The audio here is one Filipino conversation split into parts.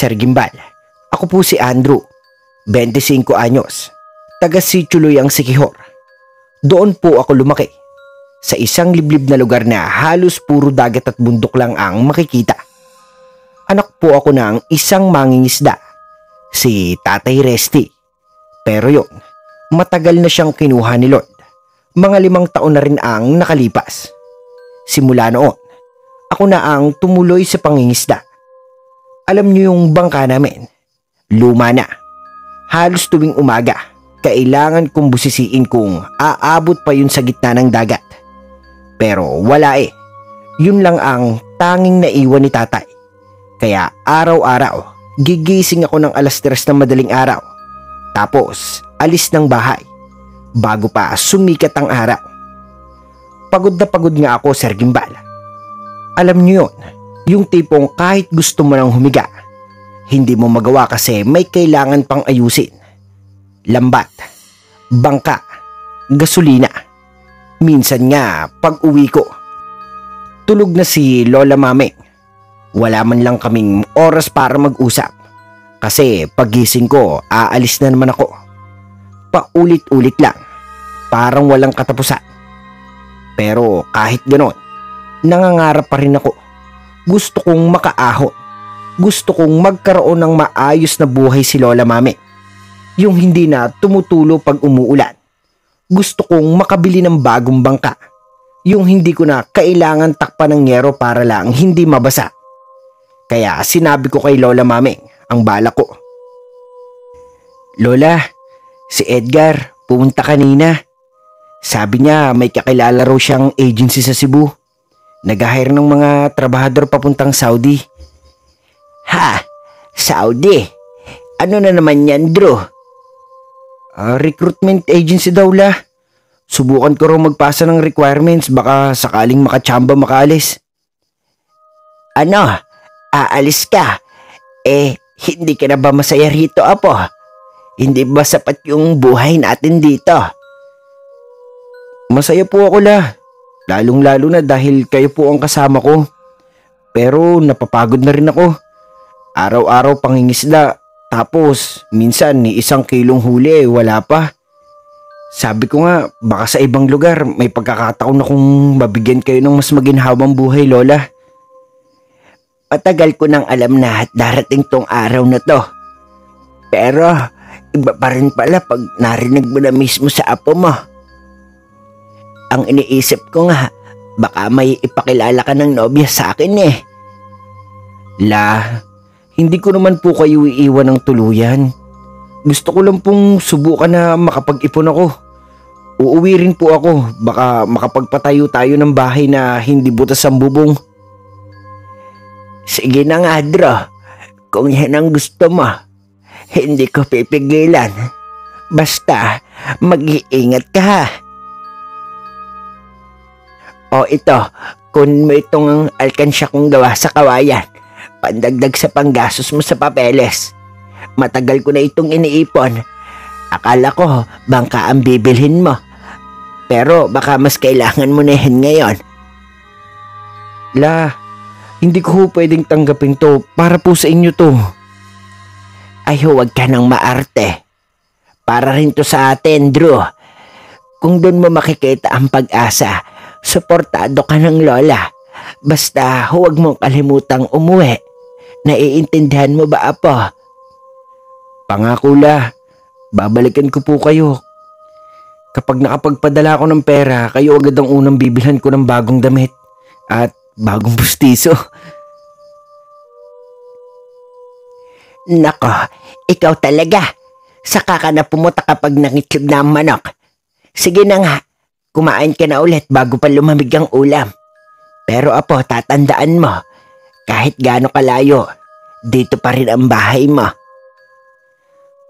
Sir Gimbal, ako po si Andrew, 25 anyos, taga Sitchuloy ang Siquijor. Doon po ako lumaki, sa isang liblib na lugar na halos puro dagat at bundok lang ang makikita. Anak po ako ng isang mangingisda, si Tatay Resty. Pero yon, matagal na siyang kinuha ni Lord. Mga 5 taon na rin ang nakalipas. Simula noon, ako na ang tumuloy sa pangingisda. Alam niyo yung bangka namin, luma na. Halos tuwing umaga, kailangan kong busisiin kung aabot pa yun sa gitna ng dagat. Pero wala eh. Yun lang ang tanging naiwan ni tatay. Kaya araw-araw, gigising ako ng alas 3 ng madaling araw. Tapos, alis ng bahay. Bago pa sumikat ang araw. Pagod na pagod nga ako, Sir Gimbal. Alam niyo yun, yung tipong kahit gusto mo nang humiga, hindi mo magawa kasi may kailangan pang ayusin. Lambat, bangka, gasolina. Minsan nga, pag uwi ko, tulog na si Lola Mameng. Wala man lang kaming oras para mag-usap. Kasi pagising ko, aalis na naman ako. Paulit-ulit lang, parang walang katapusan. Pero kahit ganon, nangangarap pa rin ako. Gusto kong makaahon. Gusto kong magkaroon ng maayos na buhay si Lola Mame. Yung hindi na tumutulo pag umuulan. Gusto kong makabili ng bagong bangka. Yung hindi ko na kailangan takpan ng yero para lang hindi mabasa. Kaya sinabi ko kay Lola Mame ang balak ko. Lola, si Edgar pumunta kanina. Sabi niya may kakilala raw siyang agency sa Cebu. Nag-hire ng mga trabahador papuntang Saudi. Ha? Saudi? Ano na naman yan, Drew? Recruitment agency daw, La. Subukan ko raw magpasa ng requirements, baka sakaling makachamba makaalis. Ano? Aalis ka? Hindi ka na ba masaya rito, Apo? Hindi ba sapat yung buhay natin dito? Masaya po ako, La. Lalong-lalo na dahil kayo po ang kasama ko. Pero napapagod na rin ako. Araw-araw pangingisda. Tapos minsan ni 1 kilong huli wala pa. Sabi ko nga baka sa ibang lugar may pagkakataon na kung mabigyan kayo ng mas maginhawang buhay, Lola. Matagal ko nang alam na darating tong araw na to. Pero iba pa rin pala pag narinig mo na mismo sa apo mo. Ang iniisip ko nga, baka may ipakilala ka ng nobya sa akin eh. La, hindi ko naman po kayo iiwan ng tuluyan. Gusto ko lang pong subukan na makapag-ipon ako. Uuwi rin po ako, baka makapagpatayo tayo ng bahay na hindi butas ang bubong. Sige na nga, Dro. Kung yan ang gusto mo, hindi ko pipigilan. Basta, mag-iingat ka ha. O ito, kunin mo itong alkansya kong gawa sa kawayan. Pandagdag sa panggastos mo sa papeles. Matagal ko na itong iniipon. Akala ko, bangka ang bibilhin mo. Pero baka mas kailangan mo na yan ngayon. La, hindi ko pwedeng tanggapin to. Para po sa inyo to. Ay, huwag ka nang maarte. Para rin to sa atin, Drew. Kung doon mo makikita ang pag-asa, suportado ka ng Lola. Basta huwag mong kalimutang umuwi. Naiintindihan mo ba, Apo? Pangako, La. Babalikan ko po kayo. Kapag nakapagpadala ako ng pera, kayo agad ang unang bibilhan ko ng bagong damit at bagong bustiso. Nako, ikaw talaga. Saka ka na pumunta kapag nangitlog na ang manok. Sige na nga, kumain ka na ulit bago pa lumamig ang ulam. Pero Apo, tatandaan mo, kahit gaano kalayo, dito pa rin ang bahay mo.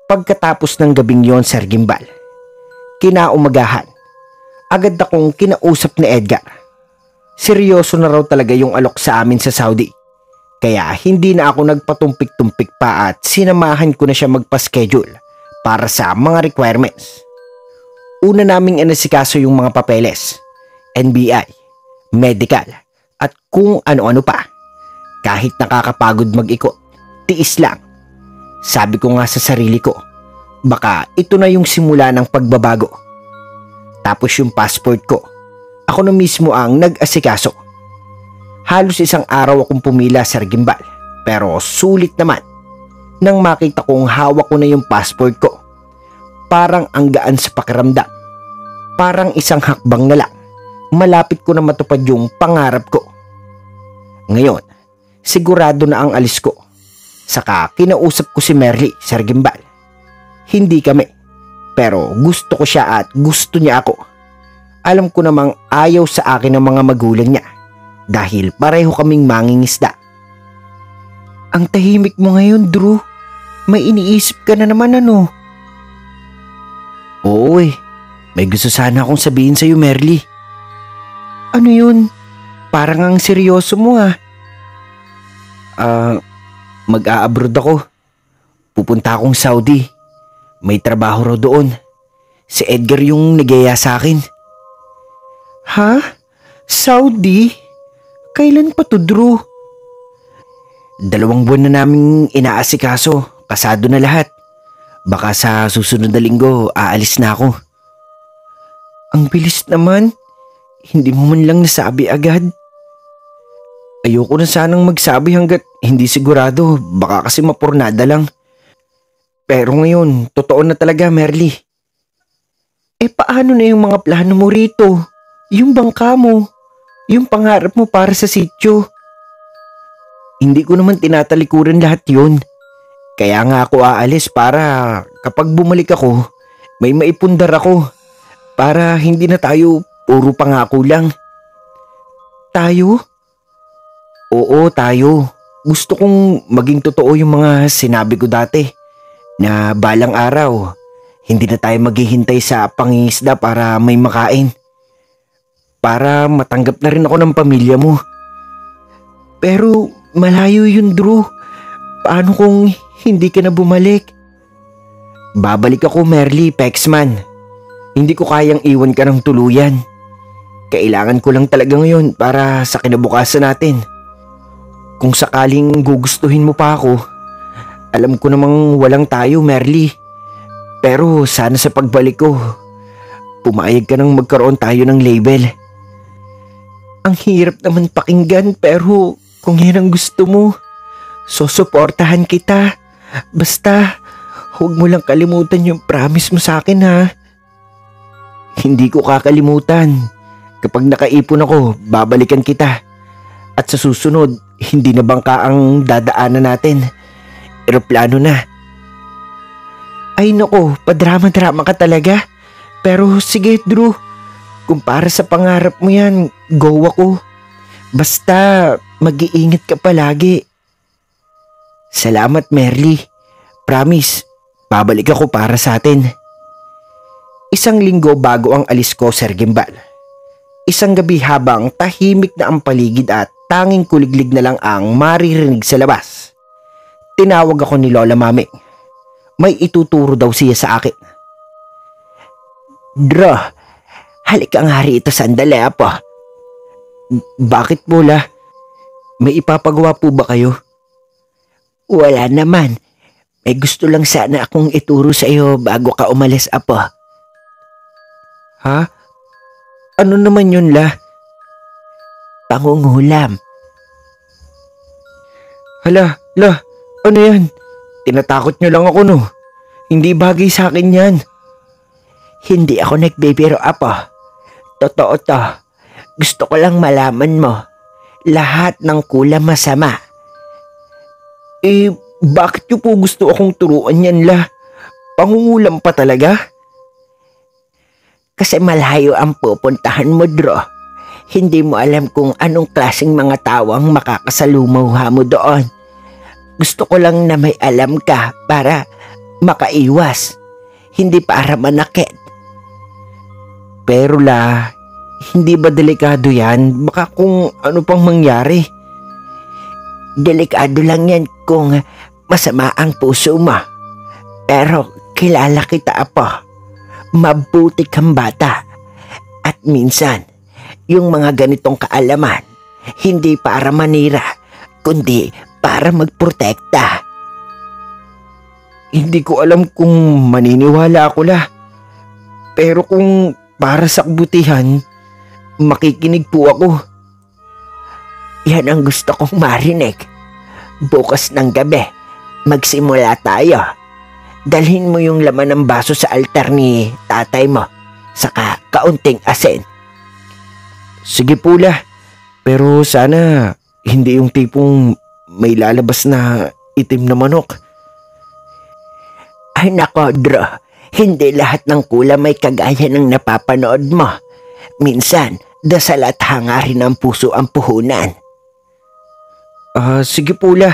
Pagkatapos ng gabing yon, Sir Gimbal, kinaumagahan, agad akong kinausap ni Edgar. Seryoso na raw talaga yung alok sa amin sa Saudi. Kaya hindi na ako nagpatumpik-tumpik pa at sinamahan ko na siya magpa-schedule para sa mga requirements. Una naming inasikaso yung mga papeles, NBI, medical, at kung ano-ano pa. Kahit nakakapagod mag-ikot, tiis lang. Sabi ko nga sa sarili ko, baka ito na yung simula ng pagbabago. Tapos yung passport ko, ako na mismo ang nag-asikaso. Halos isang araw akong pumila sa Gimbal, pero sulit naman. Nang makita kong hawak ko na yung passport ko, parang ang gaan sa pakiramdam. Parang isang hakbang na lang, malapit ko na matupad yung pangarap ko. Ngayon, sigurado na ang alis ko. Saka kinausap ko si Merly sa Gimbal. Hindi kami, pero gusto ko siya at gusto niya ako. Alam ko namang ayaw sa akin ng mga magulang niya dahil pareho kaming mangingisda. Ang tahimik mo ngayon, Drew. May iniisip ka na naman ano? Oo eh. May gusto sana akong sabihin sa'yo, Merly. Ano yun? Parang ang seryoso mo ah. Mag-a-abroad ako. Pupunta akong Saudi. May trabaho raw doon. Si Edgar yung nagyaya sa akin. Ha? Saudi? Kailan pa to, Drew? 2 buwan na naming inaasikaso. Kasado na lahat. Baka sa susunod na linggo, aalis na ako. Ang bilis naman. Hindi mo man lang nasabi agad. Ayoko na sanang magsabi hanggat hindi sigurado. Baka kasi mapurnada lang. Pero ngayon, totoo na talaga, Merly. Paano na yung mga plano mo rito? Yung bangka mo? Yung pangarap mo para sa sityo? Hindi ko naman tinatalikuran lahat yun. Kaya nga ako aalis para kapag bumalik ako, may maipundar ako. Para hindi na tayo puro pangako lang. Tayo? Oo, tayo. Gusto kong maging totoo yung mga sinabi ko dati. Na balang araw, hindi na tayo maghihintay sa pangingisda para may makain. Para matanggap na rin ako ng pamilya mo. Pero malayo yun, Drew. Paano kung hindi ka na bumalik? Babalik ako, Merly, Pexman. Hindi ko kayang iwan ka ng tuluyan. Kailangan ko lang talaga ngayon para sa kinabukasan natin. Kung sakaling gugustuhin mo pa ako, alam ko namang walang tayo, Merly. Pero sana sa pagbalik ko, pumayag ka nang magkaroon tayo ng label. Ang hirap naman pakinggan pero kung yan ang gusto mo, susuportahan kita. Basta, huwag mo lang kalimutan yung promise mo sa akin ha. Hindi ko kakalimutan. Kapag nakaipon ako, babalikan kita. At sa susunod, hindi na bangka ang dadaanan natin. Eroplano na. Ay nako, padrama-drama ka talaga. Pero sige, Drew. Kung para sa pangarap mo yan, go ako. Basta, mag-iingat ka palagi. Salamat, Merly. Promise, babalik ako para sa atin. 1 linggo bago ang alis ko, Sir Gimbal. Isang gabi habang tahimik na ang paligid at tanging kuliglig na lang ang maririnig sa labas. Tinawag ako ni Lola Mami. May ituturo daw siya sa akin. Dro, halika nga rito sandali po. Bakit Lola? May ipapagawa po ba kayo? Wala naman. May gusto lang sana akong ituro sa iyo bago ka umalis, apo. Ha? Ano naman yun, La? Pangungulam. Hala, La, ano yan? Tinatakot niyo lang ako, no? Hindi bagay sa akin yan. Hindi ako nagbibiro, apo. Totoo to. Gusto ko lang malaman mo. Lahat ng kulam masama. Bakit niyo po gusto akong turuan yan, La? Pangungulam pa talaga? Kasi malayo ang pupuntahan mo, Dro. Hindi mo alam kung anong klaseng mga tao ang makakasalumuha mo doon. Gusto ko lang na may alam ka para makaiwas. Hindi para manakit. Pero La, hindi ba delikado yan? Baka kung ano pang mangyari. Delikado lang yan kung masama ang puso mo. Pero kilala kita, apo. Mabuti kang bata. At minsan, yung mga ganitong kaalaman, hindi para manira, kundi para magprotekta. hindi ko alam kung maniniwala ako la. Pero kung para sa kabutihan, makikinig po ako. Yan ang gusto kong marinig. Bukas ng gabi, magsimula tayo. Dalhin mo yung laman ng baso sa altar ni tatay mo, saka kaunting asin. Sige po la, pero sana hindi yung tipong may lalabas na itim na manok. Ay nako, Dro, hindi lahat ng kulam may kagaya ng napapanood mo. Minsan, dasal at hangarin ng puso ang puhunan. Sige po la,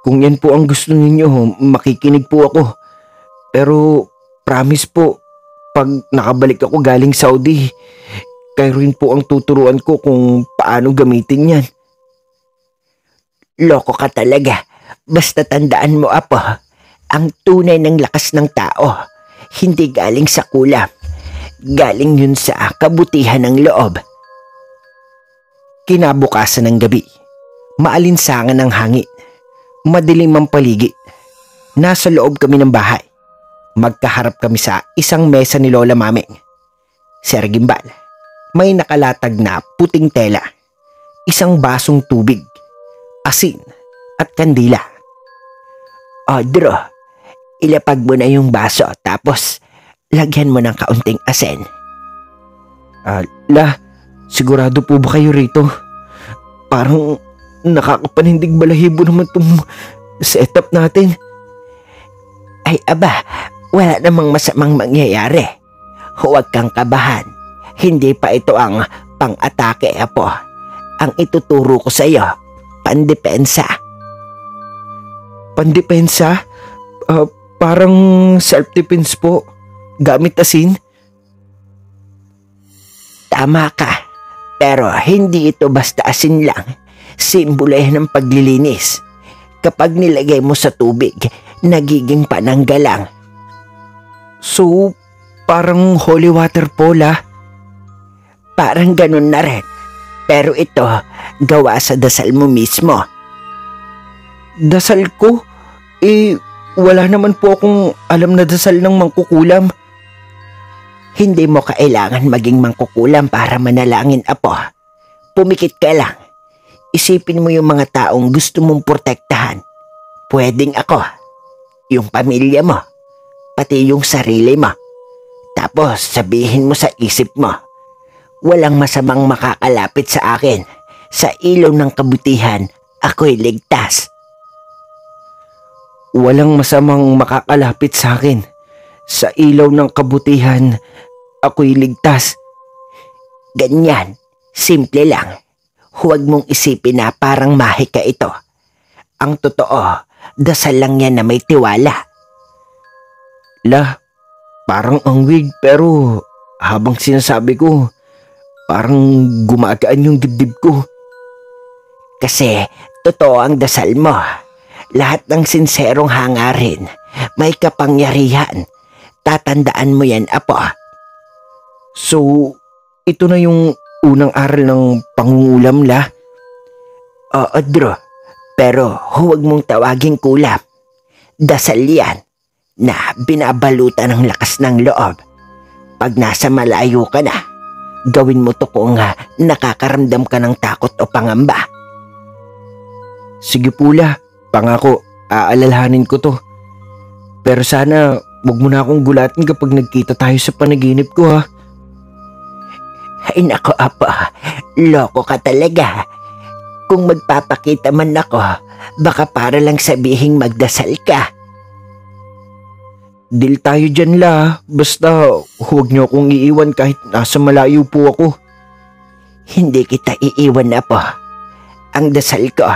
kung yan po ang gusto ninyo, makikinig po ako. Pero promise po, pag nakabalik ako galing Saudi, kayo rin po ang tuturuan ko kung paano gamitin yan. Loko ka talaga. Basta tandaan mo, Apo, ang tunay ng lakas ng tao, hindi galing sa kulam. Galing yun sa kabutihan ng loob. Kinabukasan ng gabi, maalinsangan ang hangin, madilim ang paligid. Nasa loob kami ng bahay. Magkaharap kami sa isang mesa ni Lola Mameng. Sir Gimbal, may nakalatag na puting tela, isang basong tubig, asin at kandila. Dro, ilapag mo na yung baso tapos lagyan mo ng kaunting asin. La, sigurado po ba kayo rito? Parang nakakapanindig balahibo naman tong setup natin. Ay aba, wala namang masamang mangyayari. Huwag kang kabahan. Hindi pa ito ang pang-atake, Apo. Ang ituturo ko sa iyo, pandepensa. Pandepensa? Parang self-defense po. Gamit asin? Tama ka. Pero hindi ito basta asin lang. Simbolo yan ng paglilinis. Kapag nilagay mo sa tubig, nagiging pananggalang. So, parang holy water po la? Parang ganun na rin. Pero ito, gawa sa dasal mo mismo. Dasal ko? Wala naman po akong alam na dasal ng mangkukulam. Hindi mo kailangan maging mangkukulam para manalangin, Apo. Pumikit ka lang. Isipin mo yung mga taong gusto mong protektahan. Pwedeng ako, yung pamilya mo, pati yung sarili mo. Tapos sabihin mo sa isip mo, walang masamang makakalapit sa akin. Sa ilaw ng kabutihan, ako'y ligtas. Walang masamang makakalapit sa akin. Sa ilaw ng kabutihan, ako'y ligtas. Ganyan, simple lang. Huwag mong isipin na parang mahika ito. Ang totoo, dasal lang yan na may tiwala. La, parang ang wig pero habang sinasabi ko, parang gumagaan yung dibdib ko. Kasi totoo ang dasal mo. Lahat ng sinserong hangarin, may kapangyarihan. Tatandaan mo yan, Apo. So, ito na yung unang aral ng pangungulam, la? Oo, Dro. Pero huwag mong tawaging kulam. Dasal yan na binabalutan ng lakas ng loob. Pag nasa malayo ka na, gawin mo to kung nakakaramdam ka ng takot o pangamba. Sige po, la. Pangako, aalalahanin ko to. Pero sana, wag mo na akong gulatin kapag nagkita tayo sa panaginip ko, ha? Ay nako, Apo. Loko ka talaga. Kung magpapakita man ako, baka para lang sabihing magdasal ka. Deal tayo dyan, la. Basta huwag niyo akong iiwan kahit nasa malayo po ako. Hindi kita iiwan, Apo. Ang dasal ko,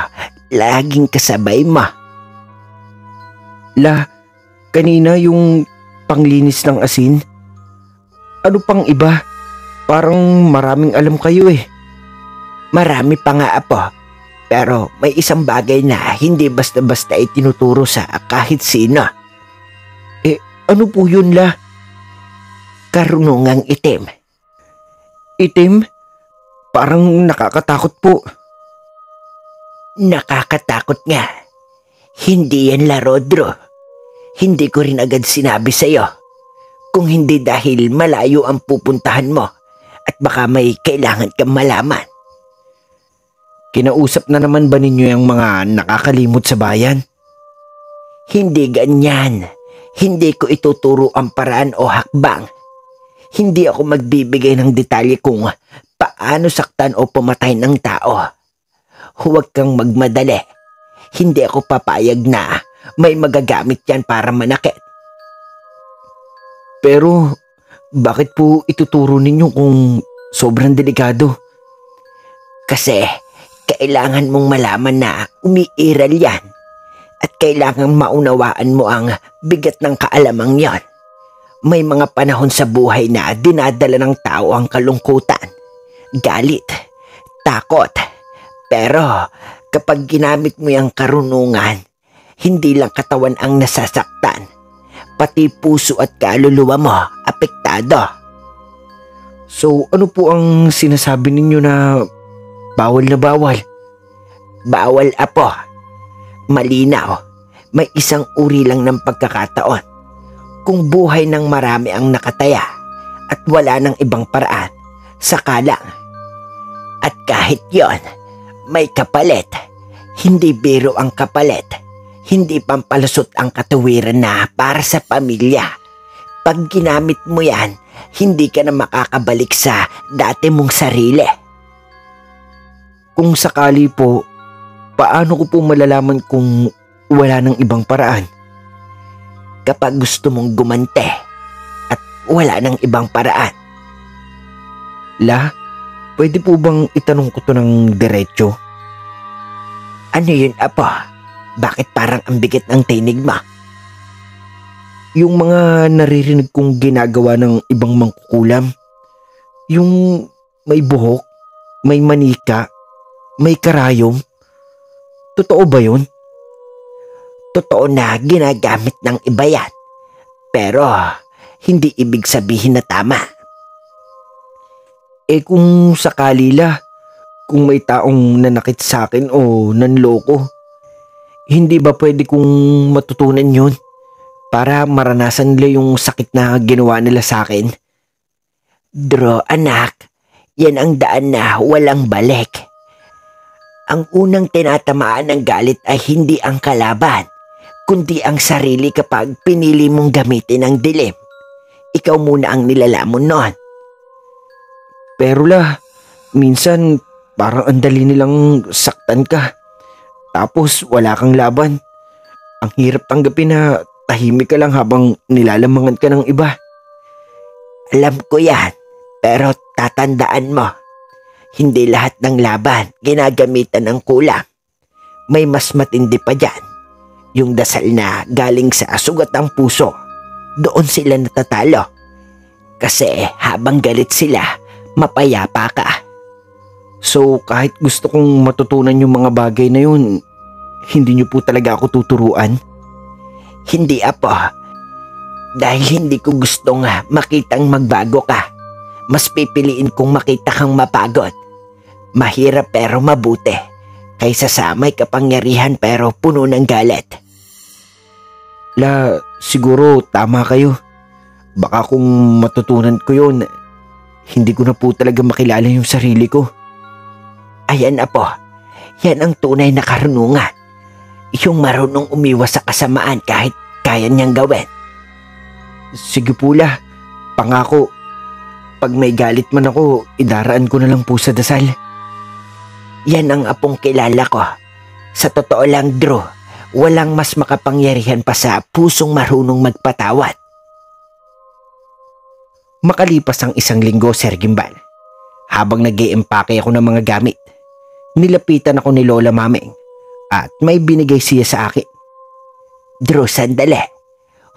laging kasabay mo. La, kanina yung panglinis ng asin, ano pang iba? Parang maraming alam kayo eh. Marami pa nga, Apo. Pero may isang bagay na hindi basta-basta itinuturo sa kahit sino. Ano po yun, la? Karunungang itim. Itim? Parang nakakatakot po. Nakakatakot nga. Hindi yan laro, Dro. Hindi ko rin agad sinabi sa'yo. Kung hindi dahil malayo ang pupuntahan mo at baka may kailangan kang malaman. Kinausap na naman ba ninyo yung mga nakakalimot sa bayan? Hindi ganyan. Hindi ko ituturo ang paraan o hakbang. Hindi ako magbibigay ng detalye kung paano saktan o pumatay ng tao. Huwag kang magmadali. Hindi ako papayag na may magagamit yan para manakit. Pero bakit po ituturo ninyo kung sobrang delikado? Kasi kailangan mong malaman na umiiral yan at kailangan maunawaan mo ang bigat ng kaalamang yon. May mga panahon sa buhay na dinadala ng tao ang kalungkutan, galit, takot. Pero kapag ginamit mo yung karunungan, hindi lang katawan ang nasasaktan, pati puso at kaluluwa mo apektado. So ano po ang sinasabi ninyo na bawal na bawal? Bawal, apo. Malinaw, may isang uri lang ng pagkakataon. Kung buhay ng marami ang nakataya at wala ng ibang paraan, saka lang. At kahit yon, may kapalit. Hindi biro ang kapalit. Hindi pampalusot ang katuwiran na para sa pamilya. Pag ginamit mo yan, hindi ka na makakabalik sa dati mong sarili. Kung sakali po, paano ko po malalaman kung wala ng ibang paraan? Kapag gusto mong gumante at wala ng ibang paraan. La, pwede po bang itanong ko to ng diretso? Ano yun, apo? Bakit parang ang bigat ng tinig mo? Yung mga naririnig kong ginagawa ng ibang mangkukulam. Yung may buhok, may manika, may karayom. Totoo ba yun? Totoo na ginagamit ng iba yan. Pero hindi ibig sabihin na tama. Kung sakali la, kung may taong nanakit sa akin o nanloko, hindi ba pwede kong matutunan yun para maranasan nila yung sakit na ginawa nila sa akin? Drew, anak, yan ang daan na walang balik. Ang unang tinatamaan ng galit ay hindi ang kalaban, kundi ang sarili kapag pinili mong gamitin ang dilim. Ikaw muna ang nilalamon nun. Pero la, minsan parang ang dali nilang saktan ka. Tapos wala kang laban. Ang hirap tanggapin na tahimik ka lang habang nilalamangan ka ng iba. Alam ko yan, pero tatandaan mo, hindi lahat ng laban ginagamitan ng kulang. May mas matindi pa dyan. Yung dasal na galing sa sugat ng puso, doon sila natatalo. Kasi habang galit sila, mapayapa ka. So kahit gusto kong matutunan yung mga bagay na yun, hindi niyo po talaga ako tuturuan? Hindi, apo. Dahil hindi ko gustong makitang magbago ka. Mas pipiliin kong makita kang mapagod. Mahirap pero mabuti, kaysa sa may kapangyarihan pero puno ng galit. La, siguro tama kayo. Baka kung matutunan ko yun, hindi ko na po talaga makilala yung sarili ko. Ayan, apo. Yan ang tunay na karunungan. Yung marunong umiwas sa kasamaan kahit kaya niyang gawin. Sige po la, pangako. Pag may galit man ako, idaraan ko na lang po sa dasal. Yan ang apong kilala ko. Sa totoo lang, Drew, walang mas makapangyarihan pa sa pusong marunong magpatawad. Makalipas ang 1 linggo, Sir Gimbal, habang nag-iimpake ako ng mga gamit, nilapitan ako ni Lola Maming at may binigay siya sa akin. Drew, sandali.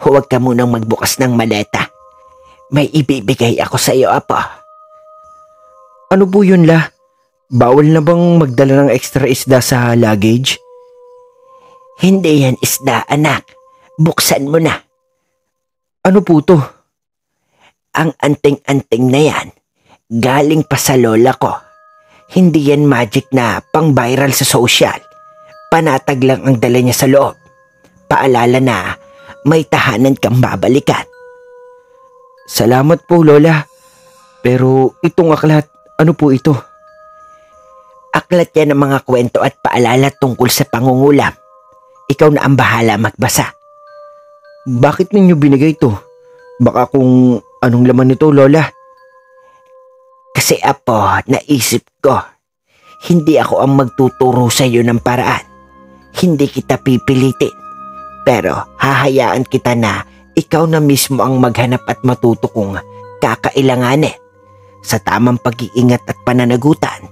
Huwag ka munang magbukas ng maleta. May ibibigay ako sa iyo, apo. Ano po yun, la? Bawal na bang magdala ng extra isda sa luggage? Hindi yan isda, anak. Buksan mo na. Ano po to? Ang anting-anting na yan, galing pa sa lola ko. Hindi yan magic na pang-viral sa social. Panatag lang ang dala niya sa loob. Paalala na may tahanan kang babalikan. Salamat po, Lola. Pero itong aklat, ano po ito? Aklat yan ng mga kwento at paalala tungkol sa pangungulam. Ikaw na ang bahala magbasa. Bakit ninyo binigay ito? Baka kung anong laman nito, Lola. Kasi apo, naisip ko, hindi ako ang magtuturo sa iyo ng paraan. Hindi kita pipilitin. Pero hahayaan kita na ikaw na mismo ang maghanap at matuto kung kakailanganin sa tamang pag-iingat at pananagutan.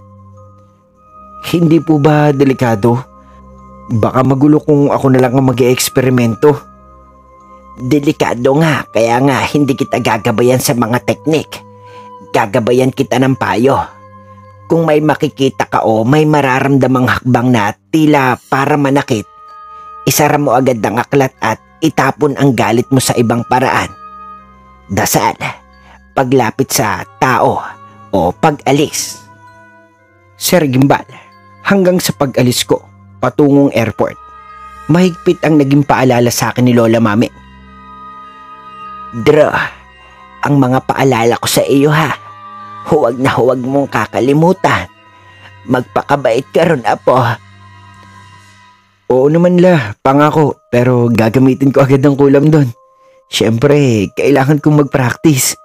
Hindi po ba delikado? Baka magulo kung ako na lang ang mag-e-eksperimento. Delikado nga, kaya nga hindi kita gagabayan sa mga teknik. Gagabayan kita ng payo. Kung may makikita ka o may mararamdamang hakbang na tila para manakit, isara mo agad ang aklat at itapon ang galit mo sa ibang paraan. Dasal, paglapit sa tao o pag-alis. Sir Gimbal, hanggang sa pag-alis ko patungong airport, mahigpit ang naging paalala sa akin ni Lola Mami. Dro, ang mga paalala ko sa iyo ha, huwag na huwag mong kakalimutan. Magpakabait ka ron, apo. Oo naman la, pangako, pero gagamitin ko agad ang kulam doon. Siyempre, kailangan kong mag-practice.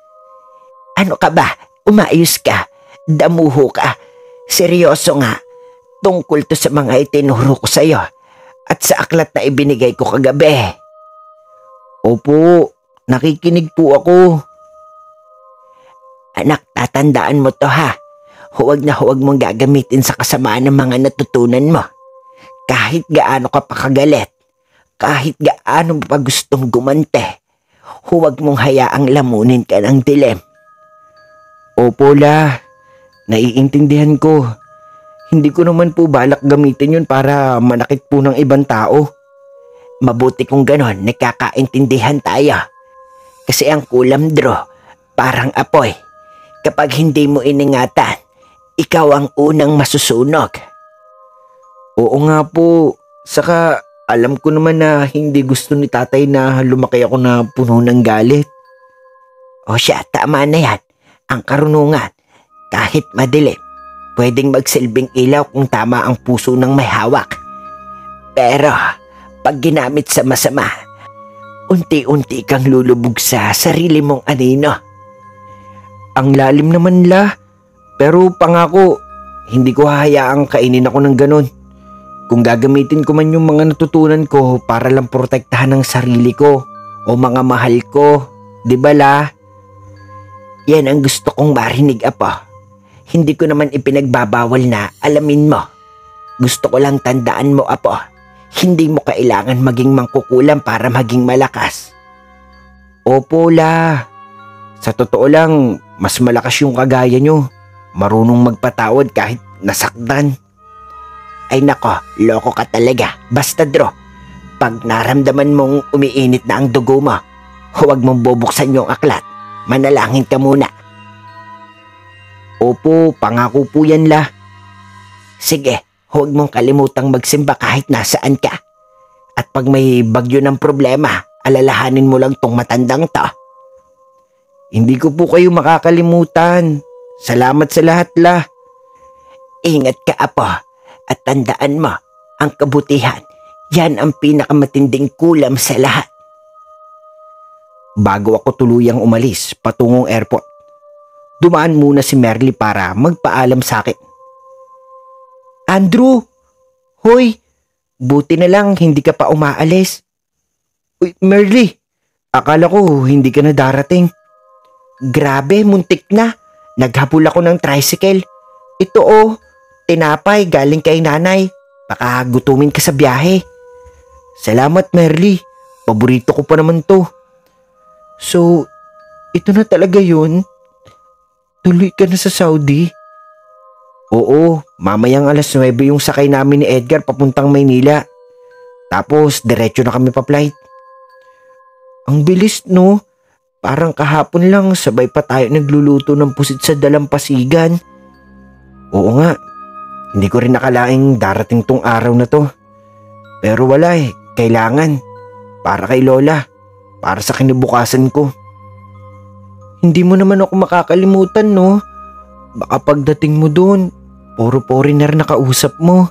Ano ka ba? Umayos ka. Damuho ka. Seryoso nga. Tungkol to sa mga itinuro ko sa iyo at sa aklat na ibinigay ko kagabi. Opo, nakikinig po ako. Anak, tatandaan mo to ha. Huwag na huwag mong gagamitin sa kasamaan ng mga natutunan mo. Kahit gaano ka pa kagalit, kahit gaano mo pa gustong gumante, huwag mong hayaang lamunin ka ng dilim. Opo la, naiintindihan ko. Hindi ko naman po balak gamitin yun para manakit po ng ibang tao. Mabuti kung ganon, nagkakaintindihan tayo. Kasi ang kulam, Dro, parang apoy. Kapag hindi mo iningatan, ikaw ang unang masusunog. Oo nga po, saka alam ko naman na hindi gusto ni tatay na lumaki ako na puno ng galit. O siya, tama na yan. Ang karunungan, kahit madilim, pwedeng magsilbing ilaw kung tama ang puso ng may hawak. Pero pag ginamit sa masama, unti-unti kang lulubog sa sarili mong anino. Ang lalim naman la, pero pangako, hindi ko hahayaang kainin ako ng ganon. Kung gagamitin ko man yung mga natutunan ko para lang protektahan ang sarili ko o mga mahal ko, di ba la? Yan ang gusto kong marinig, apo. Hindi ko naman ipinagbabawal na alamin mo. Gusto ko lang tandaan mo, apo. Hindi mo kailangan maging mangkukulam para maging malakas. Opo la. Sa totoo lang, mas malakas yung kagaya nyo. Marunong magpatawad kahit nasaktan. Ay nako, loko ka talaga. Basta Dro, pag naramdaman mong umiinit na ang dugo mo, huwag mong bubuksan yung aklat. Manalangin ka muna. Opo, pangako po yan la. Sige, huwag mong kalimutang magsimba kahit nasaan ka. At pag may bagyo ng problema, alalahanin mo lang tong matandang to. Hindi ko po kayo makakalimutan. Salamat sa lahat la. Ingat ka, apo. At tandaan mo, ang kabutihan, yan ang pinakamatinding kulam sa lahat. Bago ako tuluyang umalis patungong airport, dumaan muna si Merly para magpaalam sa akin. Andrew! Hoy! Buti na lang hindi ka pa umaalis. Uy, Merly! Akala ko hindi ka na darating. Grabe, muntik na. Naghabol ako ng tricycle. Ito oh, tinapay galing kay nanay. Baka gutumin ka sa biyahe. Salamat, Merly. Paborito ko pa naman to. So, ito na talaga yun? Tuloy ka na sa Saudi? Oo, mamayang 9:00 yung sakay namin ni Edgar papuntang Maynila. Tapos, diretso na kami pa-flight. Ang bilis, no? Parang kahapon lang sabay pa tayo nagluluto ng pusit sa dalampasigan. Oo nga, hindi ko rin nakalaing darating tong araw na to. Pero wala kailangan. Para kay Lola. para sa kinabukasan ko. Hindi mo naman ako makakalimutan, no? Baka pagdating mo doon, puro foreigner na kausap mo.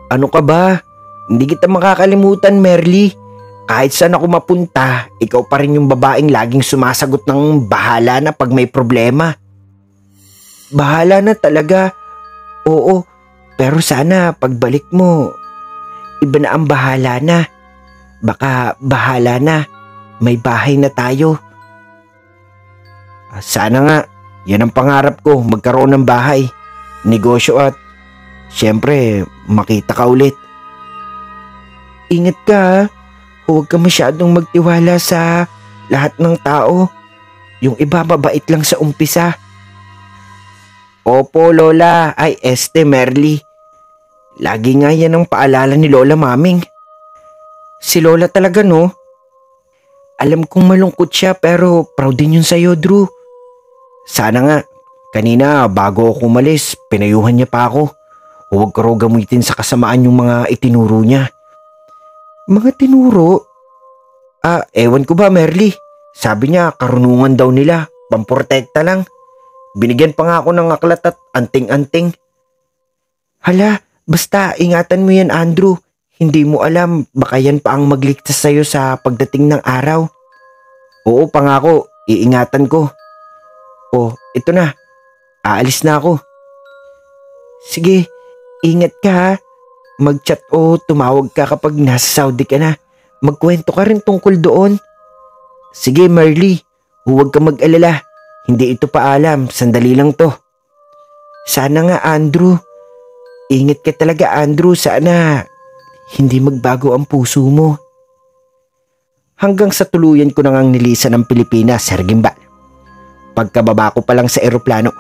Ano ka ba? Hindi kita makakalimutan, Merly. Kahit saan ako mapunta, ikaw pa rin yung babaeng laging sumasagot ng bahala na pag may problema. Bahala na talaga. Oo, pero sana pagbalik mo, iba na ang bahala na. Baka bahala na, may bahay na tayo. Sana nga, yan ang pangarap ko, magkaroon ng bahay, negosyo at syempre makita ka ulit. Ingat ka ha. Huwag ka masyadong magtiwala sa lahat ng tao. Yung iba mabait lang sa umpisa. Opo, Lola. Ay, Merly. Lagi nga yan ang paalala ni Lola Maming. Si Lola talaga, no? Alam kong malungkot siya pero proud din yun sa'yo, Drew. Sana nga, kanina bago ako umalis, pinayuhan niya pa ako. Huwag ko raw gamitin sa kasamaan yung mga itinuro niya. Mga tinuro? Ewan ko ba, Merly? Sabi niya, karunungan daw nila, pamprotekta lang. Binigyan pa nga ako ng aklat at anting-anting. Hala, basta ingatan mo yan, Andrew. Hindi mo alam, baka yan pa ang magligtas sa'yo sa pagdating ng araw. Oo, pangako, iingatan ko. Oh, ito na. Aalis na ako. Sige, ingat ka ha. Mag-chat o tumawag ka kapag nasa Saudi ka na. Magkwento ka rin tungkol doon. Sige, Merly. Huwag ka mag-alala. Hindi ito paalam. Sandali lang to. Sana nga, Andrew. Ingat ka talaga, Andrew. Sana hindi magbago ang puso mo. Hanggang sa tuluyan ko na ngang nilisan ng Pilipinas, Sir Gimbal. Pagkababa ko pa lang sa eroplano,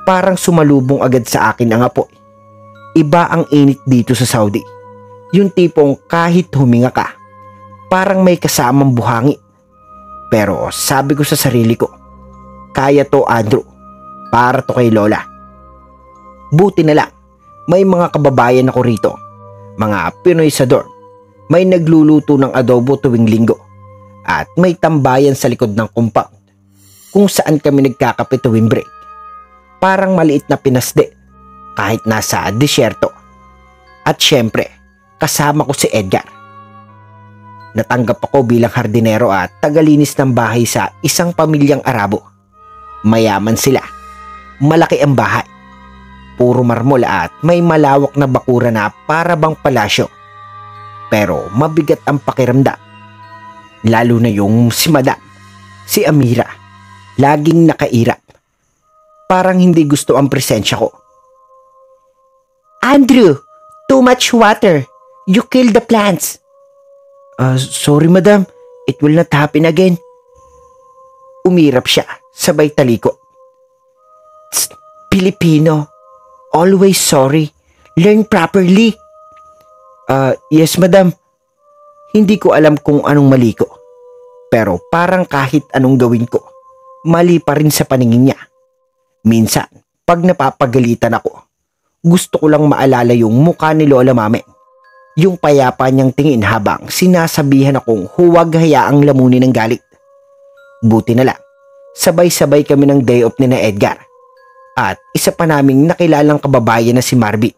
parang sumalubong agad sa akin ang apoy. Iba ang init dito sa Saudi. Yung tipong kahit huminga ka, parang may kasamang buhangi. Pero sabi ko sa sarili ko, kaya to, Andrew. Para to kay Lola. Buti na lang, may mga kababayan ako rito. Mga Pinoy sa dorm. May nagluluto ng adobo tuwing linggo. At may tambayan sa likod ng compound kung saan kami nagkakape tuwing break. Parang maliit na pinasde kahit nasa disyerto. At syempre, kasama ko si Edgar. Natanggap ako bilang hardinero at tagalinis ng bahay sa isang pamilyang Arabo. Mayaman sila. Malaki ang bahay. Puro marmol at may malawak na bakura na para bang palasyo. Pero mabigat ang pakiramdam. Lalo na yung si Madam, si Amira. Laging nakairap. Parang hindi gusto ang presensya ko. Andrew, too much water. You killed the plants. Sorry, Madam. It will not happen again. Umirap siya, sabay taliko. Filipino. Always sorry. Learn properly. Yes, Madam. Hindi ko alam kung anong mali ko. Pero parang kahit anong gawin ko, mali pa rin sa paningin niya. Minsan, pag napapagalitan ako, gusto ko lang maalala yung mukha ni Lola Mame. Yung payapa niyang tingin habang sinasabihan akong huwag hayaang lamunin ng galit. Buti na lang, sabay-sabay kami ng day off ni na Edgar. At isa pa naming nakilalang kababayan na si Marvin.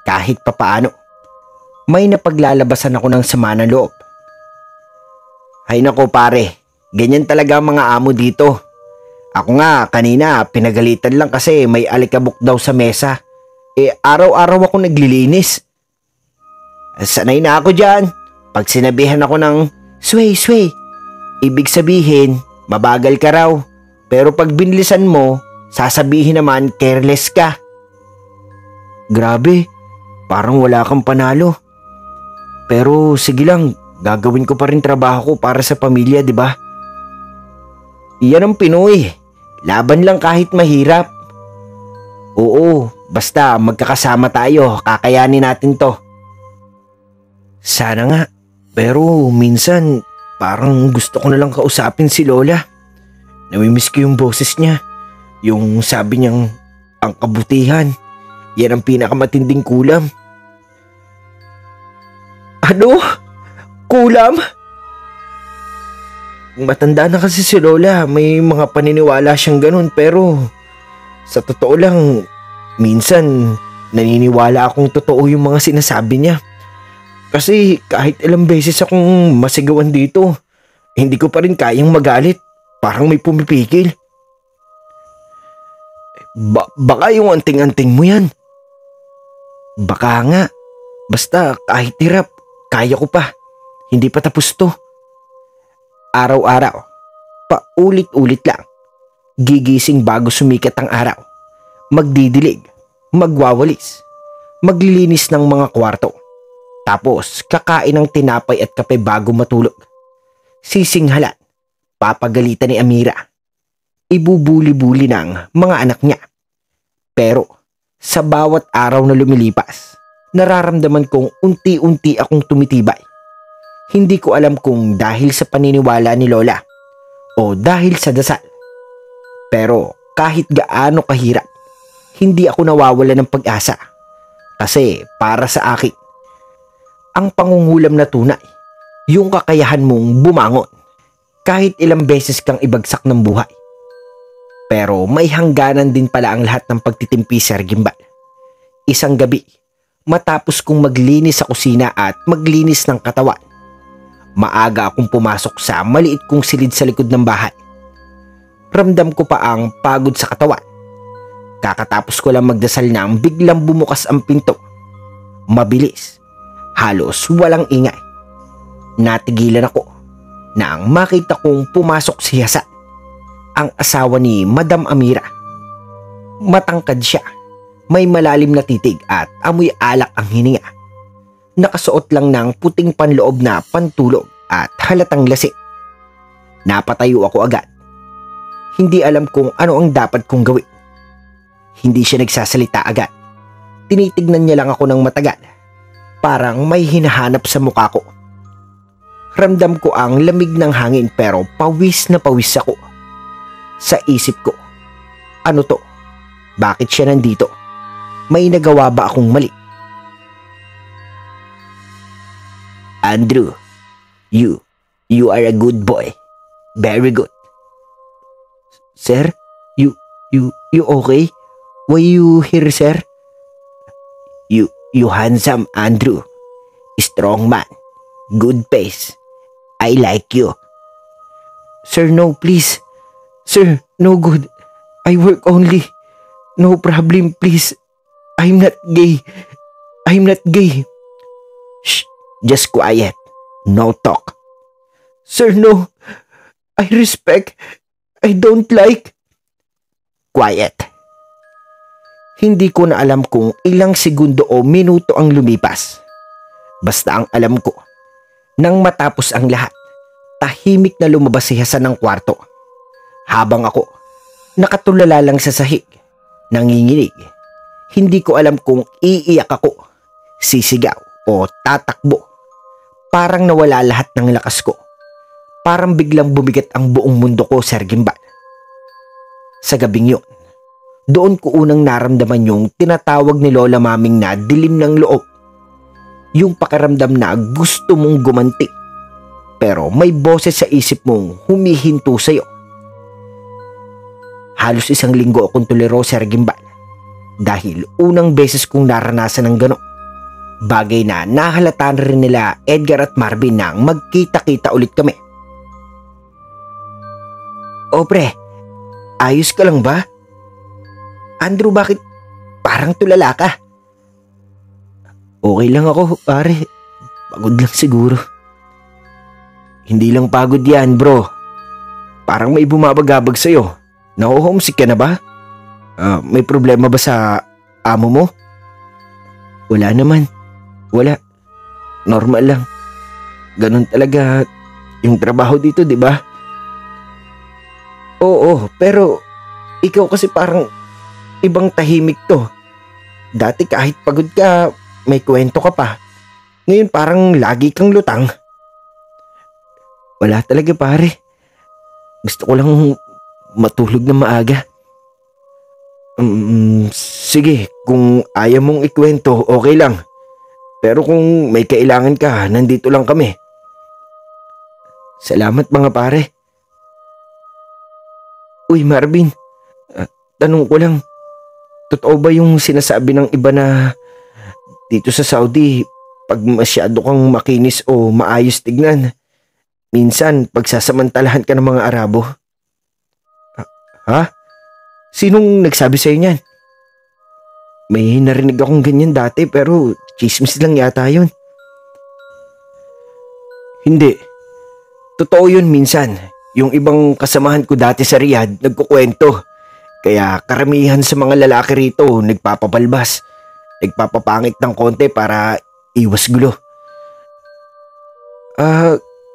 Kahit papaano, may napaglalabasan ako ng sama ng loob. Ay nako pare, ganyan talaga ang mga amo dito. Ako nga kanina pinagalitan lang kasi may alikabok daw sa mesa. Araw-araw ako naglilinis. Sanay na ako dyan. Pag sinabihan ako ng sway, ibig sabihin mabagal ka raw. Pero pag binilisan mo, sasabihin naman careless ka. Grabe, parang wala kang panalo. Pero sige lang, gagawin ko pa rin trabaho ko para sa pamilya, di ba? Iyan ang Pinoy. Laban lang kahit mahirap. Oo, basta magkakasama tayo, kakayanin natin to. Sana nga, pero minsan parang gusto ko na lang kausapin si Lola. Namimiss ko yung boses niya. Yung sabi niyang ang kabutihan, yan ang pinakamatinding kulam. Ano? Kulam? matanda na kasi si Lola. May mga paniniwala siyang ganun, pero sa totoo lang, minsan naniniwala akong totoo yung mga sinasabi niya. Kasi kahit ilang beses akong masigawan dito, hindi ko pa rin kayang magalit. Parang may pumipigil. Baka yung anting-anting mo yan. Baka nga. Basta kahit hirap, kaya ko pa. Hindi pa tapos to. Araw-araw, paulit-ulit lang. Gigising bago sumikat ang araw. Magdidilig, magwawalis, maglilinis ng mga kwarto. Tapos kakain ng tinapay at kape bago matulog. Sisinghalan, papagalitan ni Amira. Ibubuli-buli ng mga anak niya. Pero sa bawat araw na lumilipas, nararamdaman kong unti-unti akong tumitibay. Hindi ko alam kung dahil sa paniniwala ni Lola o dahil sa dasal. Pero kahit gaano kahirap, hindi ako nawawala ng pag-asa. Kasi para sa akin, ang pangungulam na tunay, yung kakayahan mong bumangon kahit ilang beses kang ibagsak ng buhay. Pero may hangganan din pala ang lahat ng pagtitimpi, Sir Gimbal. Isang gabi, matapos kong maglinis sa kusina at maglinis ng katawan, maaga akong pumasok sa maliit kong silid sa likod ng bahay. Ramdam ko pa ang pagod sa katawan. Kakatapos ko lang magdasal nang biglang bumukas ang pinto. Mabilis, halos walang ingay. Natigilan ako nang makita kong pumasok si Hasan, ang asawa ni Madam Amira. Matangkad siya, may malalim na titig at amoy alak ang hininga. Nakasuot lang ng puting panloob na pantulog at halatang lasing. Napatayo ako agad. Hindi alam kung ano ang dapat kong gawin. Hindi siya nagsasalita agad. Tinitignan niya lang ako ng matagal. Parang may hinahanap sa mukha ko. Ramdam ko ang lamig ng hangin pero pawis na pawis ako. Sa isip ko, ano to? Bakit siya nandito? May nagawa ba akong mali? Andrew, you are a good boy. Very good. Sir, you okay? Why you here, sir? You handsome, Andrew. Strong man. Good face. I like you. Sir, no, please. Sir, no good. I work only. No problem, please. I'm not gay. I'm not gay. Shh, just quiet. No talk. Sir, no. I respect. I don't like. Quiet. Hindi ko na alam kung ilang segundo o minuto ang lumipas. Basta ang alam ko, nang matapos ang lahat, tahimik na lumabas si Hasan ng kwarto. Habang ako, nakatulala lang sa sahig, nanginginig. Hindi ko alam kung iiyak ako, sisigaw o tatakbo. Parang nawala lahat ng lakas ko. Parang biglang bumigat ang buong mundo ko, Sir Gimbal. Sa gabing yun, doon ko unang naramdaman yung tinatawag ni Lola Maming na dilim ng loob. Yung pakiramdam na gusto mong gumanti, pero may boses sa isip mong humihinto sa'yo. Halos 1 linggo akong tuliro, Sir Gimbal, dahil unang beses kong naranasan ng gano'n. Bagay na nahalata na rin nila Edgar at Marvin nang magkita-kita ulit kami. O pre, ayos ka lang ba? Andrew, bakit parang tulala ka? Okay lang ako, pare. Pagod lang siguro. Hindi lang pagod yan, bro. Parang may bumabagabag sa'yo. Naho-homesick ka na ba? May problema ba sa amo mo? Wala naman. Wala. Normal lang. Ganun talaga yung trabaho dito, di ba? Oo, pero ikaw kasi parang ibang tahimik to. Dati kahit pagod ka, may kwento ka pa. Ngayon parang lagi kang lutang. Wala talaga, pare. Gusto ko lang matulog na maaga. Sige, kung ayaw mong ikwento, okay lang. Pero kung may kailangan ka, nandito lang kami. Salamat mga pare. Uy Marvin, tanong ko lang, totoo ba yung sinasabi ng iba na dito sa Saudi, pag masyado kang makinis o maayos tignan, minsan pagsasamantalahan ka ng mga Arabo? Ha? Sinong nagsabi sa'yo niyan? May narinig akong ganyan dati pero chismis lang yata yun. Hindi. Totoo yun minsan. Yung ibang kasamahan ko dati sa Riyadh nagkukwento. Kaya karamihan sa mga lalaki rito nagpapabalbas. Nagpapapangit ng konti para iwas gulo.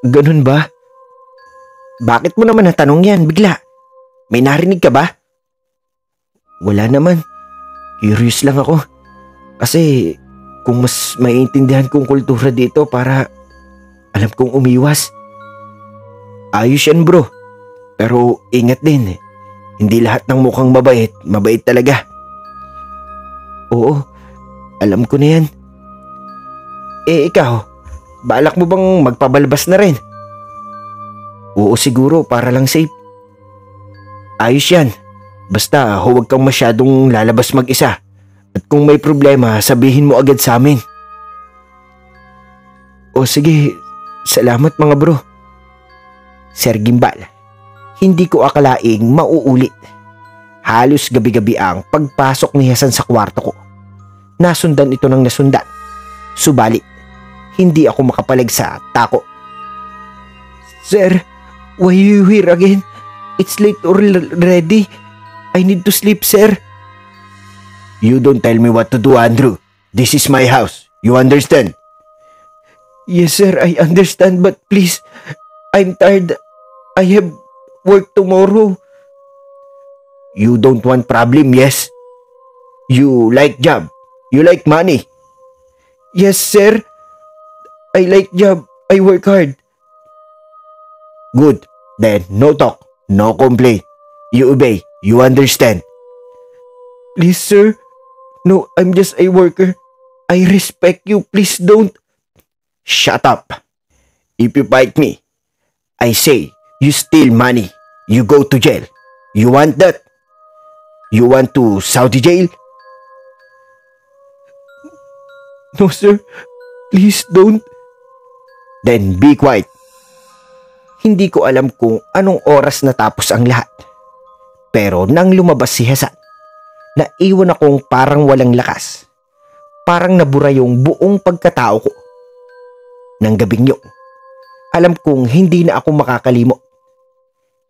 Ganun ba? Bakit mo naman natanong yan bigla? May narinig ka ba? Wala naman. Curious lang ako. Kasi kung mas maiintindihan kong kultura dito para alam kong umiwas. Ayos yan bro. Pero ingat din. Hindi lahat ng mukhang mabait, mabait talaga. Oo, alam ko na yan. Ikaw, balak mo bang magpabalbas na rin? Oo siguro, para lang safe. Ayos yan. Basta huwag kang masyadong lalabas mag-isa. At kung may problema, sabihin mo agad sa amin. O sige, salamat mga bro. Sir Gimbal, hindi ko akalaing mauulit. Halos gabi-gabi ang pagpasok ni Hasan sa kwarto ko. Nasundan ito ng nasundan. Subalit, hindi ako makapalag sa tako. Sir, why you here again? It's late already. I need to sleep, sir. You don't tell me what to do, Andrew. This is my house. You understand? Yes, sir, I understand, but please, I'm tired. I have work tomorrow. You don't want problem, yes? You like job. You like money. Yes, sir. I like job. I work hard. Good. Then, no talk. No complaint. You obey. You understand? Please, sir. No, I'm just a worker. I respect you. Please don't. Shut up. If you fight me, I say you steal money. You go to jail. You want that? You want to Saudi jail? No, sir. Please don't. Then be quiet. Hindi ko alam kung anong oras natapos ang lahat. Pero nang lumabas si Hasan, naiwan akong parang walang lakas. Parang nabura yung buong pagkatao ko. Nang gabing yun, alam kong hindi na ako makakalimot.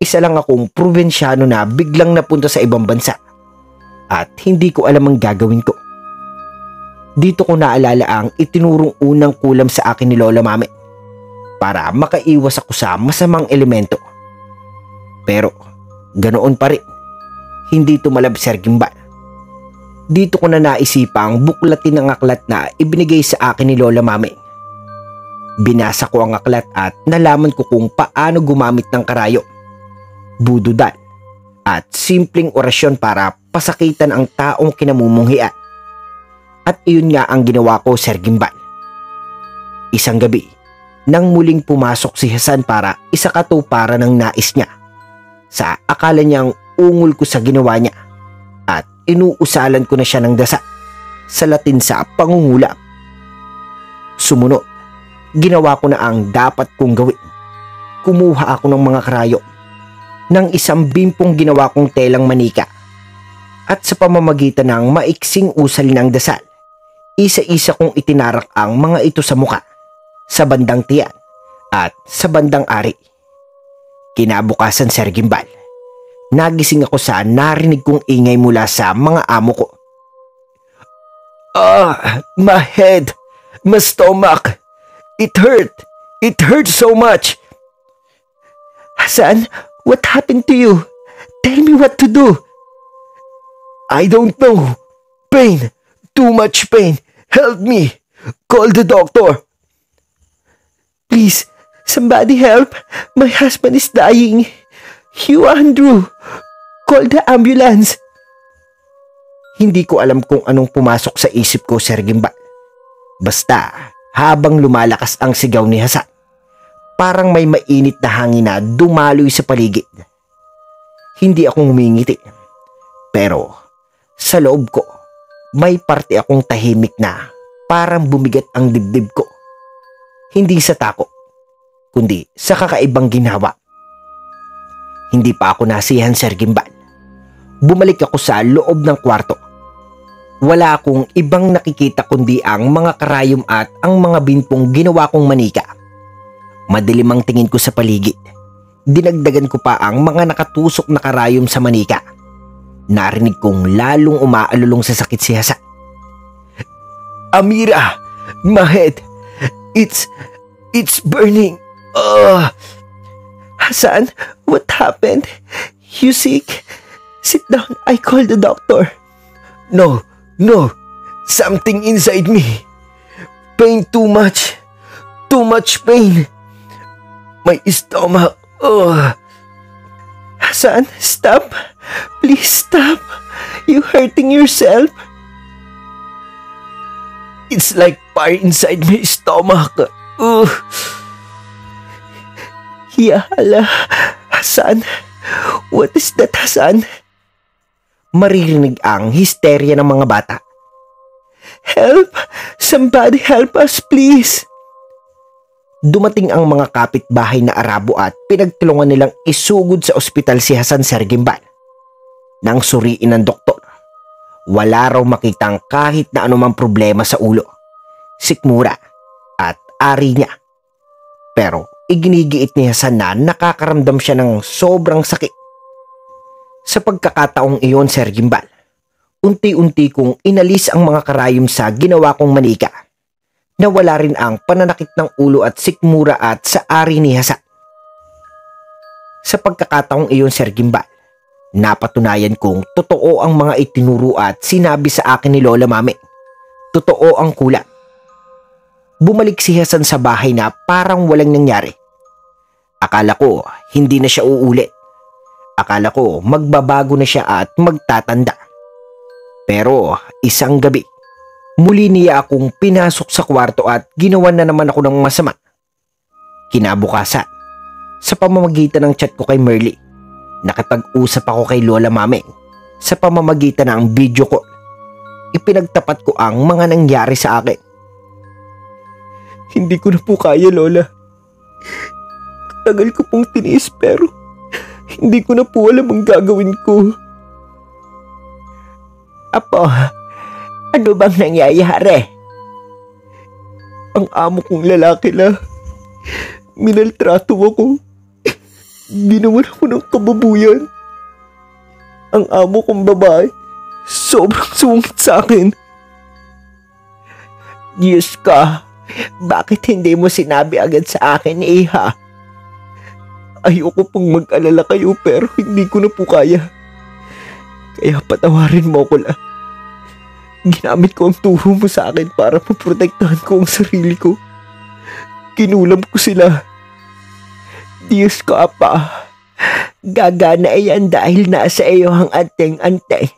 Isa lang akong probinsyano na biglang napunta sa ibang bansa. At hindi ko alam ang gagawin ko. Dito ko naalala ang itinurong unang kulam sa akin ni Lola Mame para makaiwas ako sa masamang elemento. Pero ganoon pa rin. Hindi tumalab, Sir Gimbal. Dito ko na naisipang buklatin ang aklat na ibinigay sa akin ni Lola Mame. Binasa ko ang aklat at nalaman ko kung paano gumamit ng karayo, bududal, at simpleng orasyon para pasakitan ang taong kinamumunghian. At iyon nga ang ginawa ko, Sir Gimbal. Isang gabi, nang muling pumasok si Hasan para isakatuparan ng nais niya, sa akala niyang ungol ko sa ginawa niya at inuusalan ko na siya ng dasa sa Latin sa pangungulap. Sumunod, ginawa ko na ang dapat kong gawin. Kumuha ako ng mga karayo ng isang bimpong ginawa kong telang manika at sa pamamagitan ng maiksing usal ng dasal, isa-isa kong itinarak ang mga ito sa muka, sa bandang tiyan at sa bandang ari. Kinabukasan, Sir Gimbal, nagising ako sa narinig kong ingay mula sa mga amo ko. My head, my stomach, it hurt so much. Hasan, what happened to you? Tell me what to do. I don't know. Pain, too much pain. Help me. Call the doctor. Please, somebody help. My husband is dying. You, Andrew, call the ambulance. Hindi ko alam kung anong pumasok sa isip ko, Sir Gimbal. Basta, habang lumalakas ang sigaw ni Hasan, parang may mainit na hangin na dumaloy sa paligid. Hindi ako ngumingiti. Pero sa loob ko, may parte akong tahimik na parang bumigat ang dibdib ko. Hindi sa takot, kundi sa kakaibang ginawa. Hindi pa ako nasiyahan, Sir Gimbal. Bumalik ako sa loob ng kwarto. Wala akong ibang nakikita kundi ang mga karayom at ang mga binpong ginawa kong manika. Madilim ang tingin ko sa paligid. Dinagdagan ko pa ang mga nakatusok na karayom sa manika. Narinig kong lalong umaalulong sa sakit si Hasan. Amira, my head, it's burning. Hasan, what happened? You sick? Sit down, I call the doctor. No, something inside me. Pain too much pain. My stomach. Hasan, stop. Please stop. You hurting yourself. It's like fire inside my stomach. Yala, Hasan. What is that, Hasan? Maririnig ang histerya ng mga bata. Help! Somebody help us, please! Dumating ang mga kapitbahay na Arabo at pinagtulungan nilang isugod sa ospital si Hasan, Sir Gimbal. Nang suriin ng doktor, wala raw makitang kahit na anumang problema sa ulo, sikmura at ari niya. Pero iginigiit ni Hasan na nakakaramdam siya ng sobrang sakit. Sa pagkakataong iyon, Sir Gimbal, unti-unti kong inalis ang mga karayom sa ginawa kong manika. Nawala rin ang pananakit ng ulo at sikmura at sa ari ni Hasan. Sa pagkakataong iyon, Sir Gimbal, napatunayan kong totoo ang mga itinuro at sinabi sa akin ni Lola Mami. Totoo ang kulang. Bumalik si Hasan sa bahay na parang walang nangyari. Akala ko hindi na siya uulit. Akala ko magbabago na siya at magtatanda. Pero isang gabi, muli niya akong pinasok sa kwarto at ginawan na naman ako ng masama. Kinabukasan, sa pamamagitan ng chat ko kay Merly, nakipag-usap ako kay Lola Mami sa pamamagitan ng video call. Ipinagtapat ko ang mga nangyari sa akin. Hindi ko na po kaya, Lola. Tagal ko pong tiniis pero hindi ko na po alam ang gagawin ko. Apo, ano bang nangyayari? Ang amo kong lalaki na minaltrato ako. Ginawan ako ng kababuyan. Ang amo kong babae sobrang sungit sa akin. Diyos ka, bakit hindi mo sinabi agad sa akin, Iha? Ayoko pong mag-alala kayo pero hindi ko na po kaya. Kaya patawarin mo ko lang. Ginamit ko ang turo mo sa akin para maprotektahan ko ang sarili ko. Kinulam ko sila. Diyos ko, Apa. Gagana iyan dahil nasa iyo ang anteng-anteng.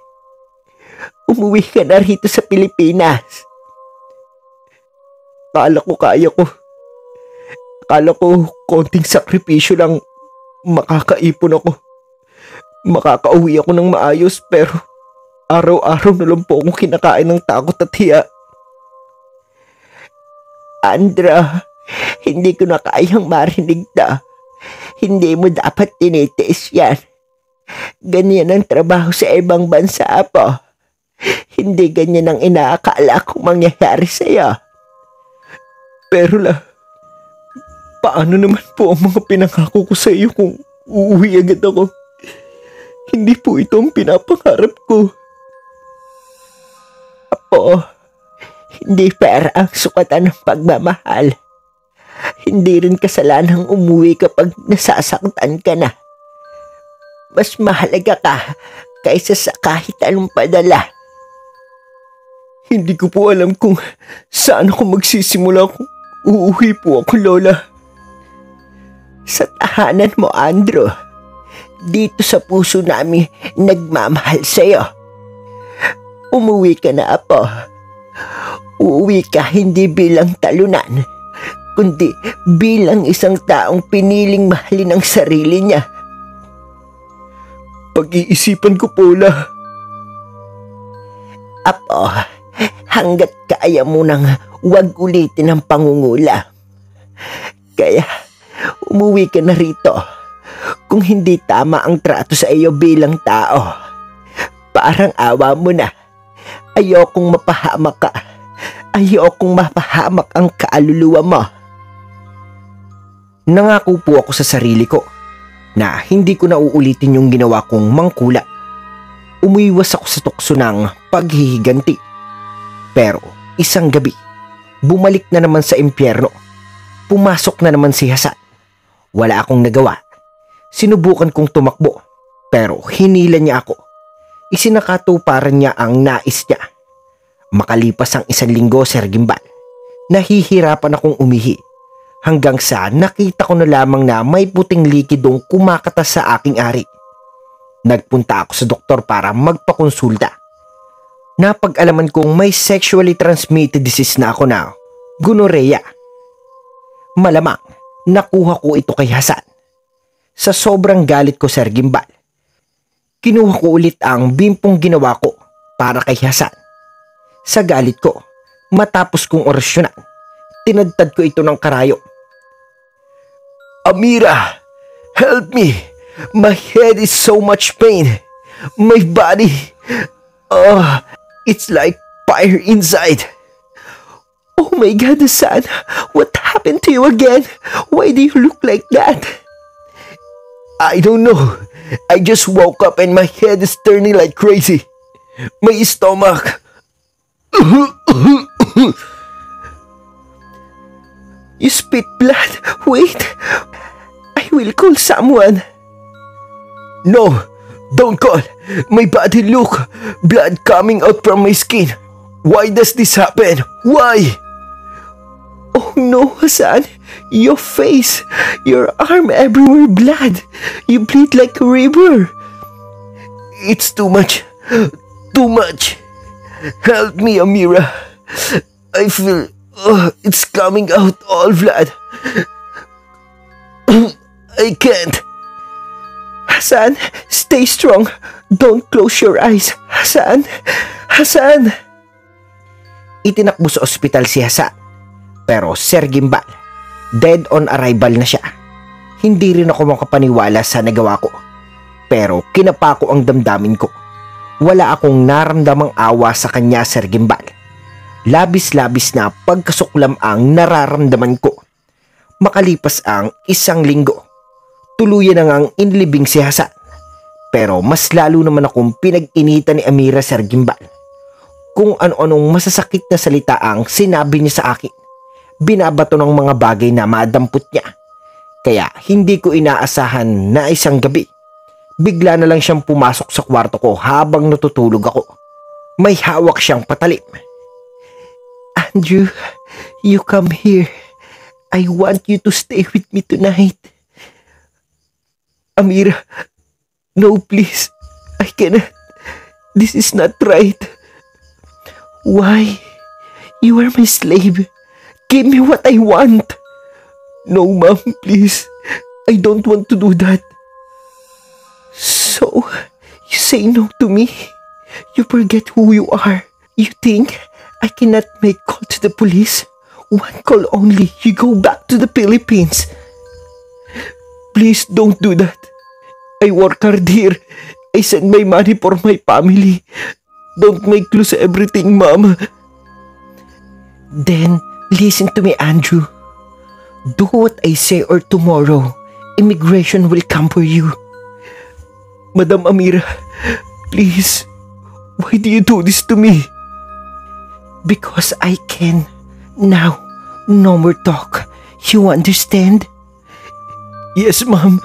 Umuwi ka na rito sa Pilipinas. Akala ko kaya ko. Akala ko konting sakripisyo lang makakaipon ako. Makakauwi ako ng maayos pero araw-araw na lang po akong kinakain ng takot at hiya. Andra, hindi ko na kayang marinig na hindi mo dapat tinitiis yan. Ganyan ang trabaho sa ibang bansa, Apo. Hindi ganyan ang inaakala kong mangyayari sa'yo. Pero paano naman po ang mga pinangako ko sa iyo kung uuwi agad ako? Hindi po ito ang pinapangarap ko. Apo, hindi pera ang sukatan ng pagmamahal. Hindi rin kasalanang umuwi kapag nasasaktan ka na. Mas mahalaga ka kaysa sa kahit anong padala. Hindi ko po alam kung saan ako magsisimula kung uuwi po ako, Lola. Sa tahanan mo, Andrew. Dito sa puso namin nagmamahal sa'yo. Umuwi ka na, Apo. Uuwi ka hindi bilang talunan, kundi bilang isang taong piniling mahalin ang sarili niya. Pag-iisipan ko, Paula. Apo, hanggat kaya mo nang huwag ulitin ang pangungula. Kaya umuwi ka na rito. Kung hindi tama ang trato sa iyo bilang tao, parang awa mo na. Ayokong mapahamak ka. Ayokong mapahamak ang kaluluwa mo. Nangako po ako sa sarili ko na hindi ko na uulitin yung ginawa kong mangkulat. Umiwas ako sa tukso ng paghihiganti. Pero isang gabi, bumalik na naman sa impyerno. Pumasok na naman si Hasan. Wala akong nagawa. Sinubukan kong tumakbo, pero hinila niya ako. Isinakatuparan niya ang nais niya. Makalipas ang 1 linggo, Sir Gimbal, nahihirapan akong umihi. Hanggang sa nakita ko na lamang na may puting likidong kumakatas sa aking ari. Nagpunta ako sa doktor para magpakonsulta. Napag-alaman kong may sexually transmitted disease na ako na gonorrhea. Malamang nakuha ko ito kay Hasan. Sa sobrang galit ko, Sir Gimbal, kinuha ko ulit ang bimpong ginawa ko para kay Hasan. Sa galit ko, matapos kong orasyonan, tinadtad ko ito ng karayo. Amira, help me! My head is so much pain. My body, it's like fire inside. Oh my God, Hasan, what happened to you again? Why do you look like that? I don't know. I just woke up and my head is turning like crazy. My stomach. You spit blood. Wait. I will call someone. No, don't call. My body look. Blood coming out from my skin. Why does this happen? Why? Oh no, Hasan. Your face. Your arm everywhere blood. You bleed like a river. It's too much. Too much. Help me, Amira. I feel it's coming out all blood. I can't. Hasan, stay strong. Don't close your eyes. Hasan! Hasan! Itinakbo sa ospital si Hasan. Pero Sir Gimbal, dead on arrival na siya. Hindi rin ako makapaniwala sa nagawa ko. Pero kinapa ko ang damdamin ko. Wala akong naramdamang awa sa kanya, Sir Gimbal. Labis-labis na pagkasuklam ang nararamdaman ko. Makalipas ang 1 linggo, tuluyan na ngang inlibing si Hasan. Pero mas lalo naman akong pinag-initan ni Amira, Sir Gimbal. Kung ano-anong masasakit na salita ang sinabi niya sa akin. Binabato ng mga bagay na madampot niya. Kaya hindi ko inaasahan na isang gabi, bigla na lang siyang pumasok sa kwarto ko habang natutulog ako. May hawak siyang patalim. Andrew, you come here. I want you to stay with me tonight. Amira, no please, I cannot. This is not right. Why? You are my slave. Give me what I want. No, Mom, please. I don't want to do that. So, you say no to me? You forget who you are. You think I cannot make call to the police? One call only, you go back to the Philippines. Please don't do that. I work hard here. I send my money for my family. Don't make lose everything, Mom. Then, listen to me, Andrew. Do what I say or tomorrow, immigration will come for you. Madam Amira, please, why do you do this to me? Because I can. Now, no more talk. You understand? Yes, Ma'am.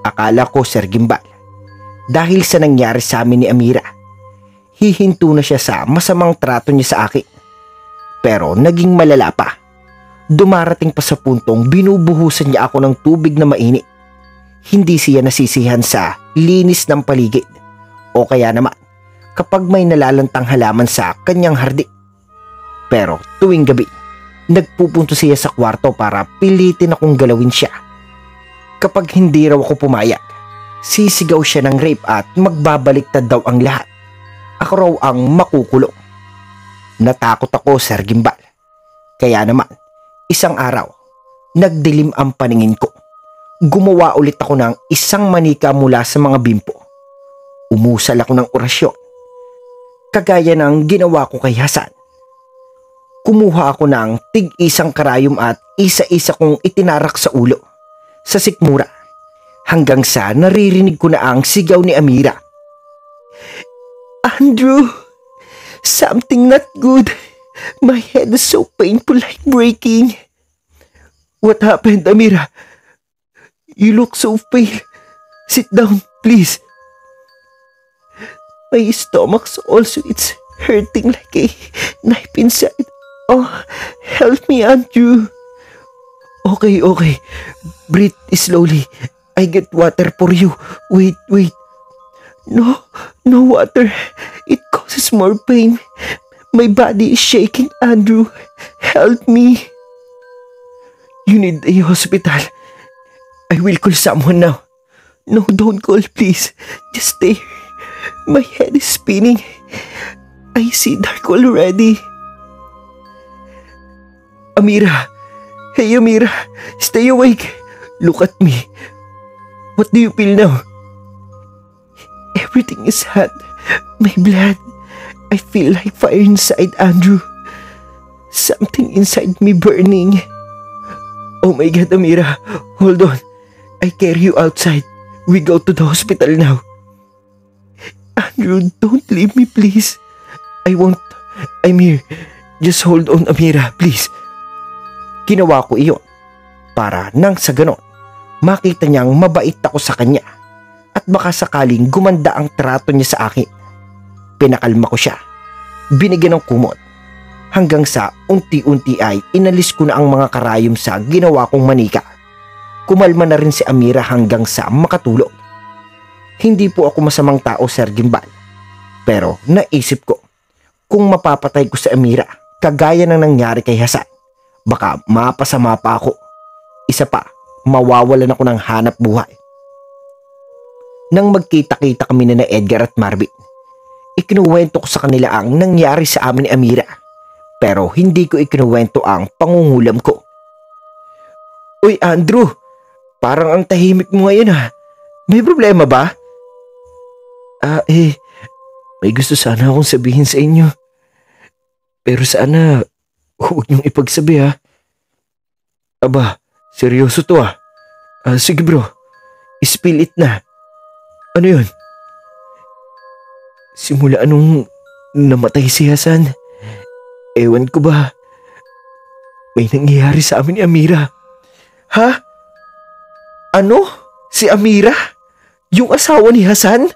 Akala ko, Sir Gimbal, dahil sa nangyari sa amin ni Amira, hihinto na siya sa masamang trato niya sa akin. Pero naging malala pa. Dumarating pa sa puntong binubuhusan niya ako ng tubig na mainit. Hindi siya nasisihan sa linis ng paligid. O kaya naman, kapag may nalalantang halaman sa kanyang hardin. Pero tuwing gabi, nagpupunto siya sa kwarto para pilitin akong galawin siya. Kapag hindi raw ako pumayag, sisigaw siya ng rape at magbabaliktad daw ang lahat. Ako raw ang makukulong. Natakot ako, Sir Gimbal. Kaya naman, isang araw, nagdilim ang paningin ko. Gumawa ulit ako ng isang manika mula sa mga bimpo. Umusal ako ng orasyon, kagaya ng ginawa ko kay Hasan. Kumuha ako ng tig-isang karayom at isa-isa kong itinarak sa ulo, sa sikmura, hanggang sa naririnig ko na ang sigaw ni Amira. Andrew, something not good. My head is so painful like breaking. What happened, Amira? You look so pale. Sit down, please. My stomach's also, it's hurting like a knife inside. Oh, help me, Andrew. Okay. Breathe slowly. I get water for you. Wait. No water. It causes more pain. My body is shaking, Andrew. Help me. You need a hospital. I will call someone now. No, don't call, please. Just stay. My head is spinning. I see dark already. Amira. Hey, Amira. Stay awake. Look at me. What do you feel now? Everything is hot. My blood. I feel like fire inside, Andrew. Something inside me burning. Oh my God, Amira. Hold on. I carry you outside. We go to the hospital now. Andrew, don't leave me, please. I won't. I'm here. Just hold on, Amira, please. Ginawa ko iyon para nang sa ganon, makita niyang mabait ako sa kanya at baka sakaling gumanda ang trato niya sa akin. Pinakalma ko siya. Binigyan ng kumot. Hanggang sa unti-unti ay inalis ko na ang mga karayom sa ginawa kong manika. Kumalma na rin si Amira hanggang sa makatulog. Hindi po ako masamang tao, Sir Gimbal. Pero naisip ko, kung mapapatay ko si Amira, kagaya ng nangyari kay Hasan, baka mapasama pa ako. Isa pa, mawawalan ako ng hanap buhay. Nang magkita-kita kami na Edgar at Marvin, ikinuwento ko sa kanila ang nangyari sa amin ni Amira. Pero hindi ko ikinuwento ang pangungulam ko. Uy, Andrew! Parang ang tahimik mo ngayon ha. May problema ba? May gusto sana akong sabihin sa inyo. Pero sana, huwag niyong ipagsabi ha. Aba, seryoso to ha. Sige bro, spill it na. Ano yun? Simula nung namatay si Hasan, ewan ko ba, may nangyayari sa amin ni Amira. Ha? Ano? Si Amira? Yung asawa ni Hasan?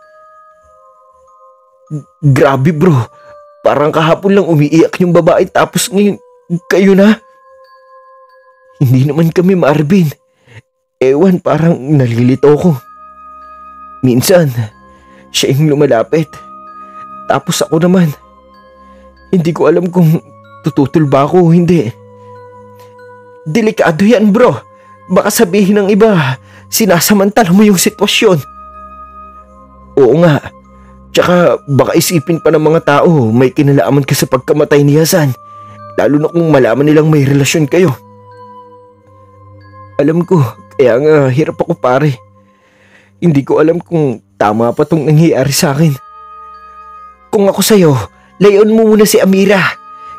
Grabe bro, parang kahapon lang umiiyak yung babae tapos ngayon kayo na. Hindi naman kami Marvin. Ewan, parang nalilito ko. Minsan, siya yung lumalapit. Tapos ako naman, hindi ko alam kung tututol ba ako o hindi. Delikado yan bro. Baka sabihin ng iba, sinasamantala mo yung sitwasyon. Oo nga. Tsaka baka isipin pa ng mga tao may kinalaman ka sa pagkamatay ni Hasan. Lalo na kung malaman nilang may relasyon kayo. Alam ko, kaya nga hirap ako pare. Hindi ko alam kung tama pa tong nangyayari sa akin. Kung ako sa'yo, layon mo muna si Amira.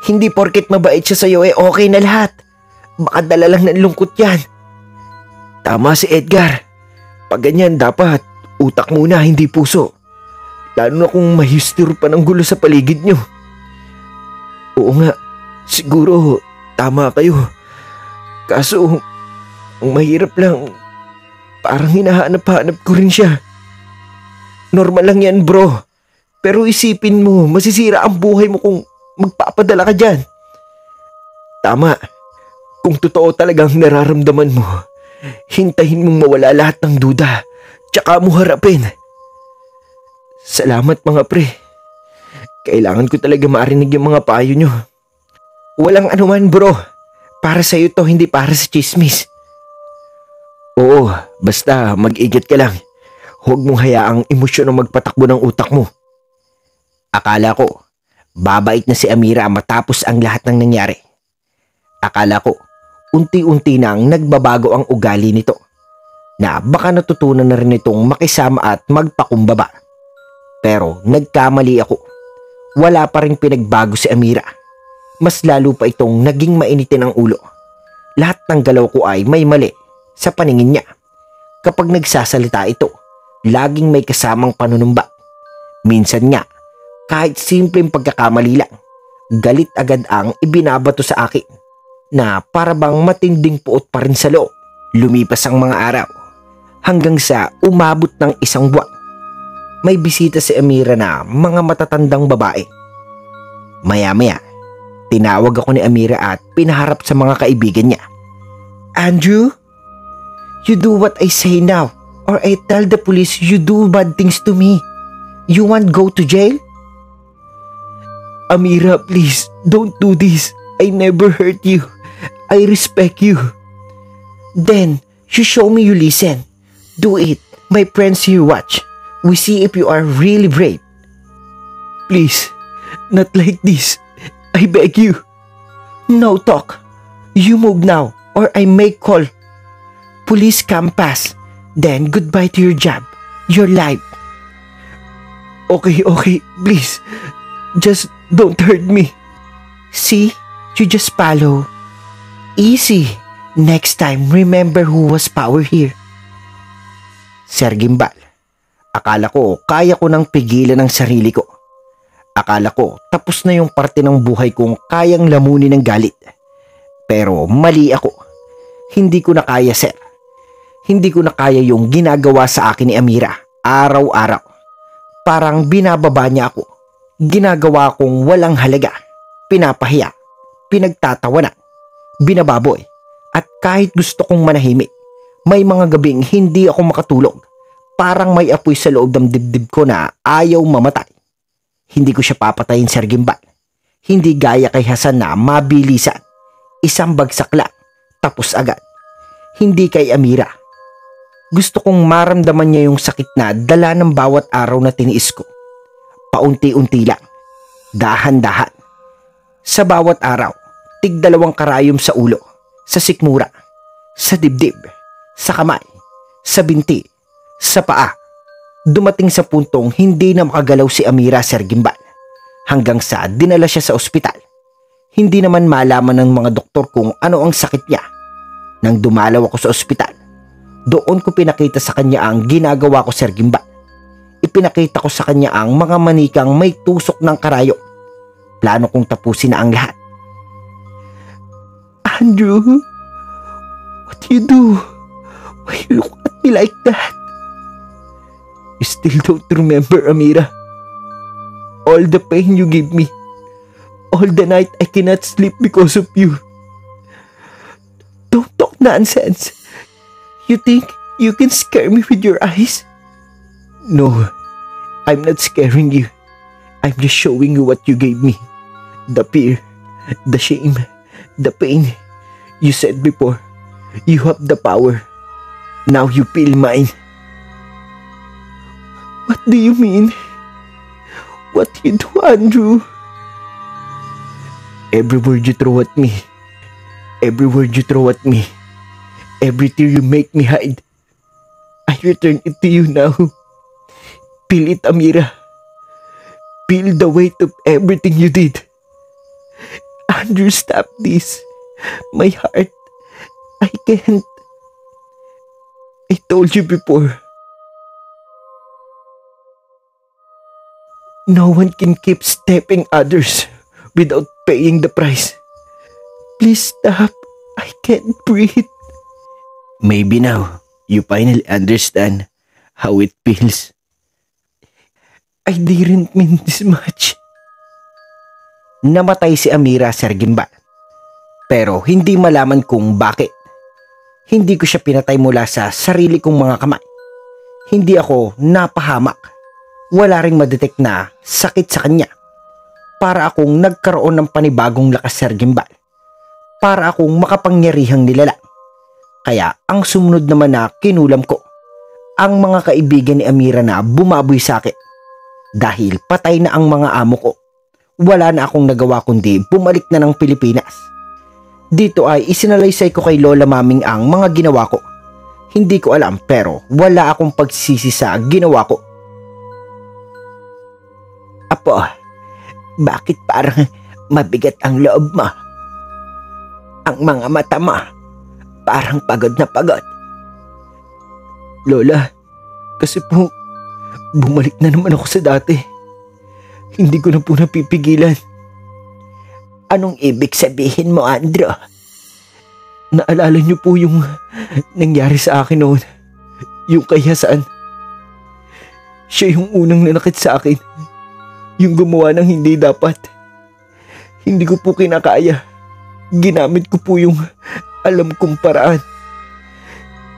Hindi porket mabait siya sa'yo okay na lahat. Baka dala lang ng lungkot yan. Tama si Edgar. Pag ganyan dapat utak muna, hindi puso. Lalo na kung mahistero pa ng gulo sa paligid nyo. Oo nga, siguro tama kayo. Kaso, ang mahirap lang, parang hinahanap-hanap ko rin siya. Normal lang yan bro. Pero isipin mo, masisira ang buhay mo kung magpapadala ka dyan. Tama. Kung totoo talagang nararamdaman mo, hintayin mong mawala lahat ng duda, tsaka mo harapin. Salamat mga pre. Kailangan ko talaga marinig yung mga payo nyo. Walang anuman bro. Para sa'yo to, hindi para sa chismis. Oo, basta mag-ingat ka lang. Huwag mong hayaang emosyon ang magpatakbo ng utak mo. Akala ko, babait na si Amira matapos ang lahat ng nangyari. Akala ko, unti-unti nang nagbabago ang ugali nito, na baka natutunan na rin itong makisama at magpakumbaba. Pero nagkamali ako. Wala pa rin pinagbago si Amira. Mas lalo pa itong naging mainitin ang ulo. Lahat ng galaw ko ay may mali sa paningin niya. Kapag nagsasalita ito, laging may kasamang panunumba. Minsan nga, kahit simpleng pagkakamali lang, galit agad ang ibinabato sa akin na para bang matinding puot pa rin sa loob. Lumipas ang mga araw hanggang sa umabot ng isang buwan. May bisita si Amira na mga matatandang babae. Maya-maya, tinawag ako ni Amira at pinaharap sa mga kaibigan niya. Andrew, you do what I say now or I tell the police you do bad things to me. You want go to jail? Amira, please, don't do this. I never hurt you. I respect you. Then, you show me you listen. Do it. My friends here watch. We see if you are really brave. Please, not like this. I beg you. No talk. You move now or I may call. Police come pass. Then goodbye to your job, your life. Okay, please. Just don't hurt me. See, you just follow. Easy. Next time, remember who was power here. Sir Gimbal, akala ko kaya ko nang pigilan ang sarili ko. Akala ko tapos na yung parte ng buhay kong kayang lamunin ng galit. Pero mali ako. Hindi ko na kaya, sir. Hindi ko na kaya yung ginagawa sa akin ni Amira araw-araw. Parang binababa niya ako. Ginagawa kong walang halaga. Pinapahiya. Pinagtatawanan. Binababoy. At kahit gusto kong manahimik, may mga gabing hindi ako makatulog. Parang may apoy sa loob ng dibdib ko na ayaw mamatay. Hindi ko siya papatayin, Sir Gimbal. Hindi gaya kay Hasan na mabilisan. Isang bagsak lang, tapos agad. Hindi kay Amira. Gusto kong maramdaman niya yung sakit na dala ng bawat araw na tiniis ko. Paunti-unti lang. Dahan-dahan. Sa bawat araw, tig-2 karayom sa ulo, sa sikmura, sa dibdib, sa kamay, sa binti, sa paa. Dumating sa puntong hindi na makagalaw si Amira, Sir Gimbal. Hanggang sa dinala siya sa ospital. Hindi naman malaman ng mga doktor kung ano ang sakit niya. Nang dumalaw ako sa ospital, doon ko pinakita sa kanya ang ginagawa ko, Sir Gimbal. Ipinakita ko sa kanya ang mga manikang may tusok ng karayom. Plano kong tapusin na ang lahat. Andrew, what you do? Why you look at me like that? You still don't remember, Amira. All the pain you give me. All the night I cannot sleep because of you. Don't talk nonsense. You think you can scare me with your eyes? No, I'm not scaring you. I'm just showing you what you gave me. The fear, the shame, the pain. You said before, you have the power. Now you feel mine. What do you mean? What you do, Andrew? Every word you throw at me. Every word you throw at me. Every tear you make me hide. I return it to you now. Feel it, Amira. Feel the weight of everything you did. Andrew, stop this. My heart. I can't. I told you before. No one can keep stepping others without paying the price. Please stop. I can't breathe. Maybe now, you finally understand how it feels. I didn't mean this much. Namatay si Amira, Sir Gimbal. Pero hindi malaman kung bakit. Hindi ko siya pinatay mula sa sarili kong mga kamay. Hindi ako napahamak. Wala ring madetect na sakit sa kanya. Para akong nagkaroon ng panibagong lakas, Sir Gimbal. Para akong makapangyarihang nilalang. Kaya ang sumunod naman na kinulam ko ang mga kaibigan ni Amira na bumaboy sa akin. Dahil patay na ang mga amo ko, wala na akong nagawa kundi bumalik na ng Pilipinas. Dito ay isinalaysay ko kay Lola Maming ang mga ginawa ko. Hindi ko alam pero wala akong pagsisisi sa ginawa ko. Apo, bakit parang mabigat ang loob mo? Ang mga mata mo, parang pagod na pagod. Lola, kasi po, bumalik na naman ako sa dati. Hindi ko na po napipigilan. Anong ibig sabihin mo, Andrew? Naalala niyo po yung nangyari sa akin noon. Yung kay Hasan. Siya yung unang nanakit sa akin. Yung gumawa ng hindi dapat. Hindi ko po kinakaya. Ginamit ko po yung alam kong paraan.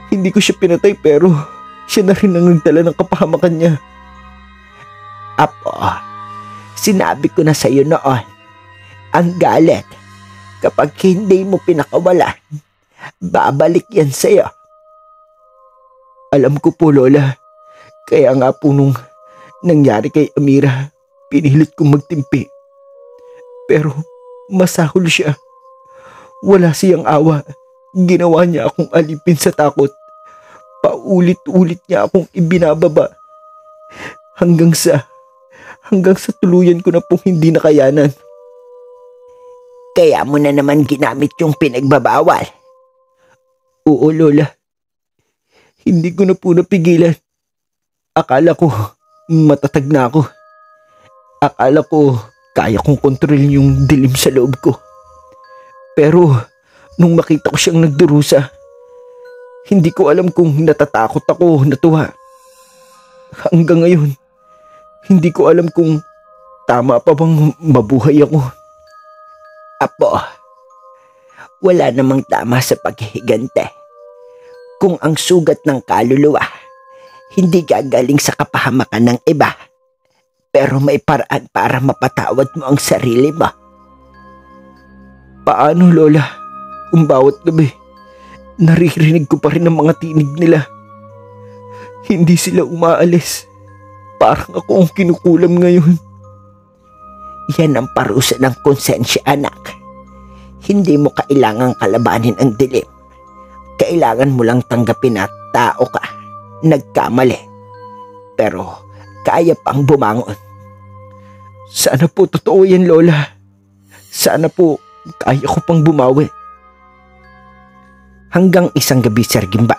Hindi ko siya pinatay pero siya na rin ang nagdala ng kapahamakan niya. Apo, sinabi ko na sa'yo noon, ang galit, kapag hindi mo pinakawalan, babalik yan sa'yo. Alam ko po, Lola. Kaya nga po nung nangyari kay Amira, pinilit kong magtimpi. Pero masahol siya. Wala siyang awa. Ginawa niya akong alipin sa takot. Paulit-ulit niya akong ibinababa. Hanggang sa tuluyan ko na pong hindi nakayanan. Kaya mo na naman ginamit yung pinagbabawal. Oo, Lola. Hindi ko na po napigilan. Akala ko matatag na ako. Akala ko kaya kong kontrolin yung dilim sa loob ko. Pero nung makita ko siyang nagdurusa, hindi ko alam kung natatakot ako o natuwa. Hanggang ngayon, hindi ko alam kung tama pa bang mabuhay ako. Apo, wala namang tama sa paghihigante. Kung ang sugat ng kaluluwa hindi gagaling sa kapahamakan ng iba, pero may paraan para mapatawad mo ang sarili mo. Paano, Lola? Kung bawat gabi, naririnig ko pa rin ang mga tinig nila. Hindi sila umaalis. Parang ako ang kinukulam ngayon. Yan ang parusa ng konsensya, anak. Hindi mo kailangang kalabanin ang dilim. Kailangan mo lang tanggapin na tao ka. Nagkamali. Pero kaya pang bumangon. Sana po totoo yan, Lola. Sana po kaya ko pang bumawi. Hanggang isang gabi, Sir Gimbal,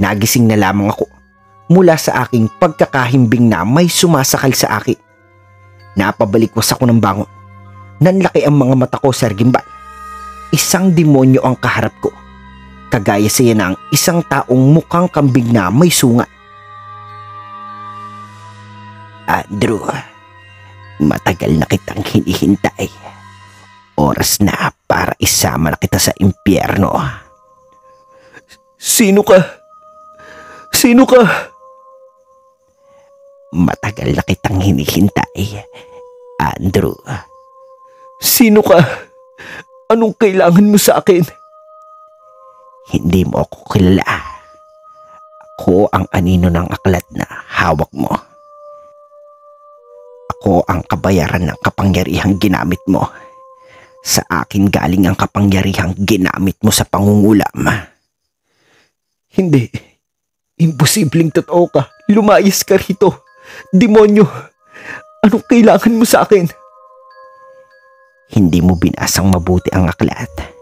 nagising na lamang ako mula sa aking pagkakahimbing na may sumasakal sa akin. Napabalikwas ako ng bangon. Nanlaki ang mga mata ko, Sir Gimbal. Isang demonyo ang kaharap ko. Kagaya siya ng isang taong mukhang kambing na may sunga. Andrew, matagal na kitang hinihintay. Oras na para isama na kita sa impyerno. Sino ka? Sino ka? Matagal na kitang hinihintay, Andrew. Sino ka? Anong kailangan mo sa akin? Hindi mo ako kilala. Ako ang anino ng aklat na hawak mo. Ako ang kabayaran ng kapangyarihang ginamit mo. Sa akin galing ang kapangyarihang ginamit mo sa pangungulam. Hindi. Imposibleng totoo ka. Lumayas ka rito. Demonyo. Anong kailangan mo sa akin? Hindi mo binasang mabuti ang aklat.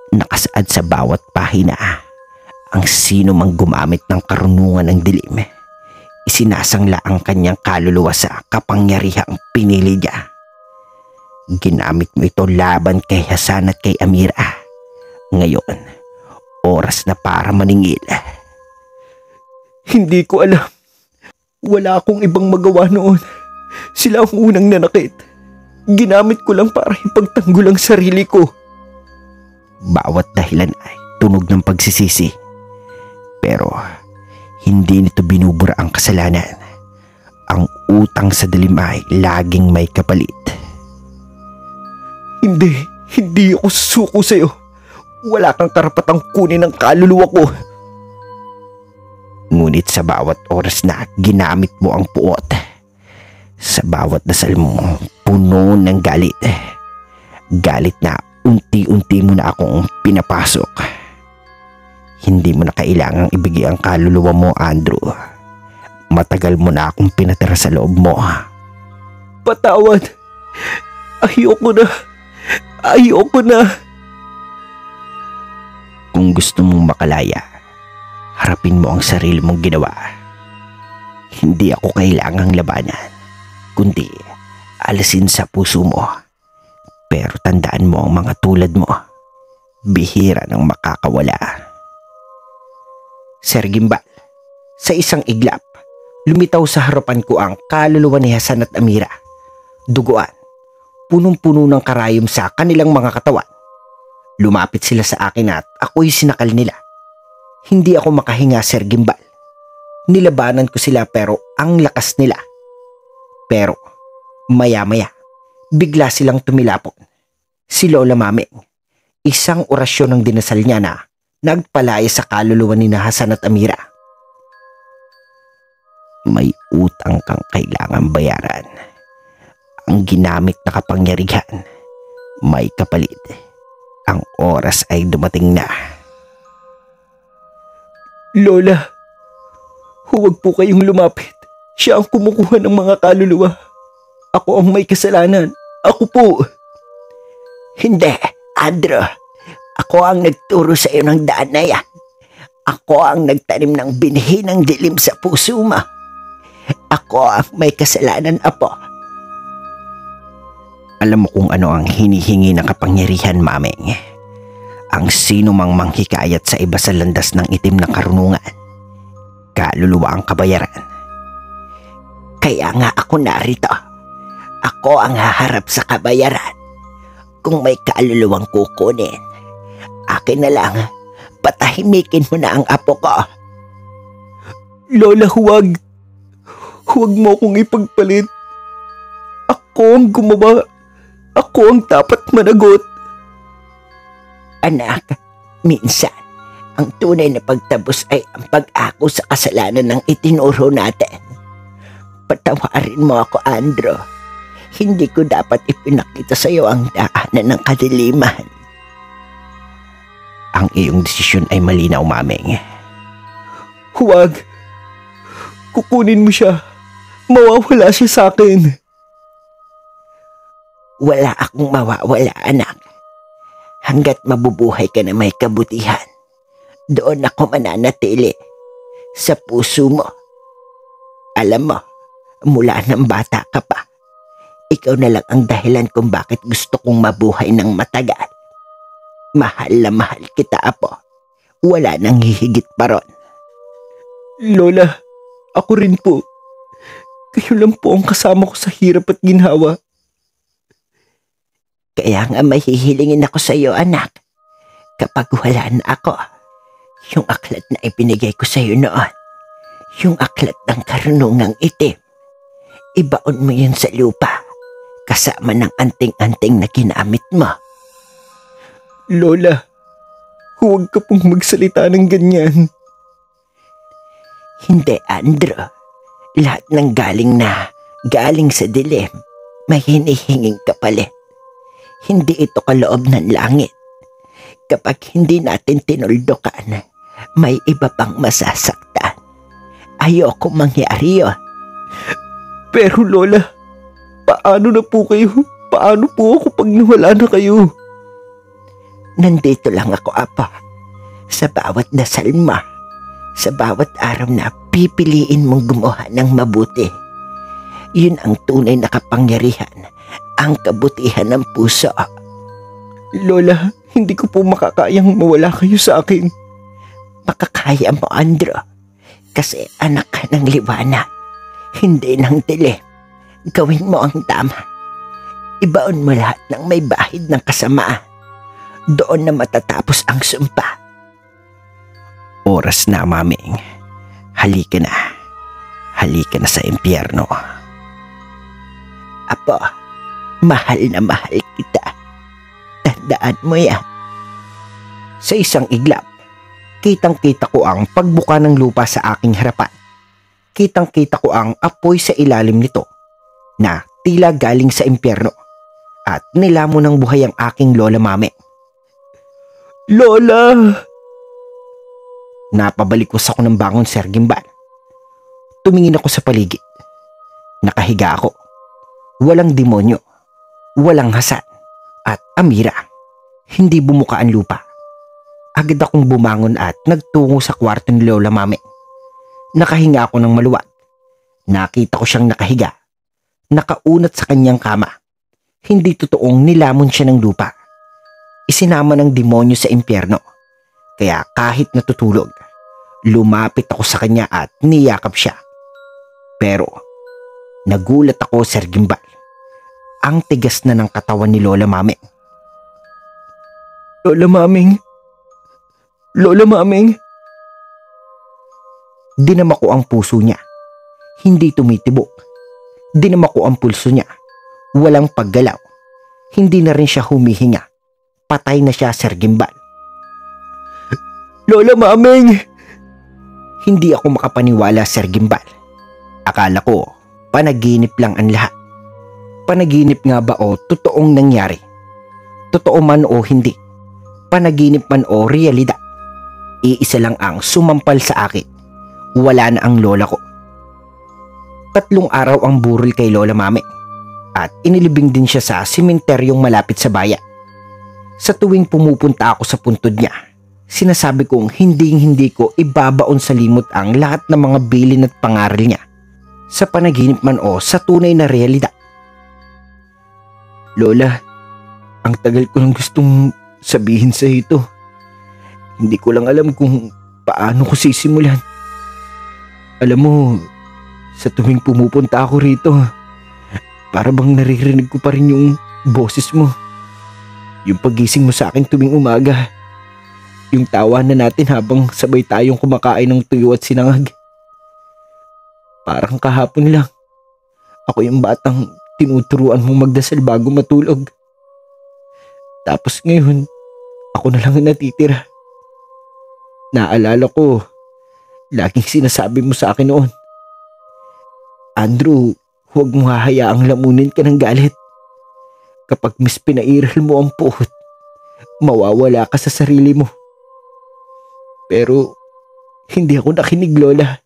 Nakasaad sa bawat pahina ang sino mang gumamit ng karunungan ng dilim. Isinasangla ang kanyang kaluluwa sa kapangyarihang pinili niya. Ginamit mo ito laban kay Hasan at kay Amira. Ngayon, oras na para maningil. Hindi ko alam. Wala akong ibang magawa noon. Sila ang unang nanakit. Ginamit ko lang para ipagtanggol ang sarili ko. Bawat dahilan ay tunog ng pagsisisi. Pero hindi nito binubura ang kasalanan. Ang utang sa dilim ay laging may kapalit. Hindi ako susuko sa'yo. Wala kang karapatang kunin ang kaluluwa ko. Ngunit sa bawat oras na ginamit mo ang puot, sa bawat dasal mo puno ng galit. Galit na unti-unti mo na akong pinapasok. Hindi mo na kailangang ibigay ang kaluluwa mo, Andrew. Matagal mo na akong pinatira sa loob mo. Patawad. Ayoko na. Ayoko na. Kung gusto mong makalaya, harapin mo ang sarili mong ginawa. Hindi ako kailangang labanan, kundi alisin sa puso mo. Pero tandaan mo ang mga tulad mo. Bihira ng makakawala. Sir Gimbal, sa isang iglap, lumitaw sa harapan ko ang kaluluwa ni Hasan at Amira. Duguan, punong-puno ng karayom sa kanilang mga katawan. Lumapit sila sa akin at ako'y sinakal nila. Hindi ako makahinga, Sir Gimbal. Nilabanan ko sila pero ang lakas nila. Pero maya-maya, bigla silang tumilapon. Si Lola Mameng, isang orasyon ang dinasal niya na nagpalaya sa kaluluwa ni Hasan at Amira. May utang kang kailangan bayaran. Ang ginamit na kapangyarihan, may kapalit. Ang oras ay dumating na. Lola, huwag po kayong lumapit. Siya ang kumukuha ng mga kaluluwa. Ako ang may kasalanan. Ako po. Hindi, Andrew. Ako ang nagturo sa iyo ng daan na yan. Ako ang nagtanim ng binhi ng dilim sa puso mo. Ako ang may kasalanan, Apo. Alam mo kung ano ang hinihingi ng kapangyarihan, Mameng. Ang sino mang manghikayat sa iba sa landas ng itim na karunungan. Kaluluwa ang kabayaran. Kaya nga ako narito. Ako ang haharap sa kabayaran. Kung may kaluluwang kukunin, akin na lang, patahimikin mo na ang apo ko. Lola, huwag. Huwag mo akong ipagpalit. Ako ang gumawa. Ako ang dapat managot. Anak, minsan, ang tunay na pagtabos ay ang pag-ako sa kasalanan ng itinuro natin. Patawarin mo ako, Andrew. Hindi ko dapat ipinakita sa iyo ang daanan ng kadiliman. Ang iyong desisyon ay malinaw, Mameng. Huwag. Kukunin mo siya. Mawawala siya sa akin. Wala akong mawawala, anak. Hanggat mabubuhay ka na may kabutihan, doon ako mananatili. Sa puso mo. Alam mo, mula ng bata ka pa, ikaw na lang ang dahilan kung bakit gusto kong mabuhay ng matagal. Mahal na mahal kita, Apo. Wala nang hihigit pa ron. Lola, ako rin po. Kayo lang po ang kasama ko sa hirap at ginhawa. Kaya nga mahihilingin ako sa iyo, anak. Kapag wala na ako, yung aklat na ibinigay ko sa iyo noon, yung aklat ng karunungang itim, ibaon mo yun sa lupa, kasama ng anting-anting na ginamit mo. Lola, huwag ka pong magsalita ng ganyan. Hindi, Andrew. Lahat ng galing sa dilim, may hinihinging kapalit. Hindi ito kaloob ng langit. Kapag hindi natin tinuldukan, may iba pang masasaktan. Ayoko mangyari yun. Pero Lola, paano na po kayo? Paano po ako pag nawala na kayo? Nandito lang ako, Apa. Sa bawat dasal mo, sa bawat araw na pipiliin mong gumawa ng mabuti. Yun ang tunay na kapangyarihan, ang kabutihan ng puso. Lola, hindi ko po makakayang mawala kayo sa akin. Makakaya mo, Andrew. Kasi anak ka ng liwanag, hindi ng dilim. Gawin mo ang tama. Ibaon mo lahat ng may bahid ng kasamaan. Doon na matatapos ang sumpa. Oras na, Mameng. Halika na. Halika na sa impyerno. Apo, mahal na mahal kita. Tandaan mo yan. Sa isang iglap, Kitang-kita ko ang pagbuka ng lupa sa aking harapan. Kitang-kita ko ang apoy sa ilalim nito na tila galing sa impyerno at nilamon ng buhay ang aking lola mami. Lola! Napabalikos ako ng bangon, Sir Gimbal. Tumingin ako sa paligid. Nakahiga ako. Walang demonyo, walang Hasan, at Amira. Hindi bumuka ang lupa. Agad akong bumangon at nagtungo sa kwarto ni Lola Mami. Nakahinga ako ng maluwag. Nakita ko siyang nakahiga, nakaunat sa kanyang kama. Hindi totoong nilamon siya ng lupa. Isinama ng demonyo sa impyerno. Kaya kahit natutulog, lumapit ako sa kanya at niyakap siya. Pero nagulat ako, Sir Gimbal. Ang tigas na ng katawan ni Lola Mami. Lola Maming! Lola Maming! Dinama ko ang puso niya. Hindi tumitibok. Dinama ko ang pulso niya. Walang paggalaw. Hindi na rin siya humihinga. Patay na siya, Sir Gimbal. Lola Maming! Hindi ako makapaniwala, Sir Gimbal. Akala ko, panaginip lang ang lahat. Panaginip nga ba o totoong nangyari? Totoo man o hindi? Panaginip man o realidad? Iisa lang ang sumampal sa akin. Wala na ang lola ko. 3 araw ang burol kay Lola Mami at inilibing din siya sa sementeryong malapit sa bayan. Sa tuwing pumupunta ako sa puntod niya, sinasabi kong hindi ko ibabaon sa limot ang lahat ng mga bilin at pangaral niya. Sa panaginip man o sa tunay na realidad. Lola, ang tagal ko lang gustong sabihin sa ito. Hindi ko lang alam kung paano ko sisimulan. Alam mo, sa tuwing pumupunta ako rito, para bang naririnig ko pa rin yung boses mo. Yung pagising mo sa akin tuwing umaga. Yung tawanan natin habang sabay tayong kumakain ng tuyo at sinangag. Parang kahapon lang, ako yung batang tinuturuan mong magdasal bago matulog. Tapos ngayon, ako na lang ang natitira. Naalala ko, laging sinasabi mo sa akin noon, Andrew, huwag mo hahayaang lamunin ka ng galit. Kapag pinairal mo ang puot, mawawala ka sa sarili mo. Pero, hindi ako nakinig, Lola.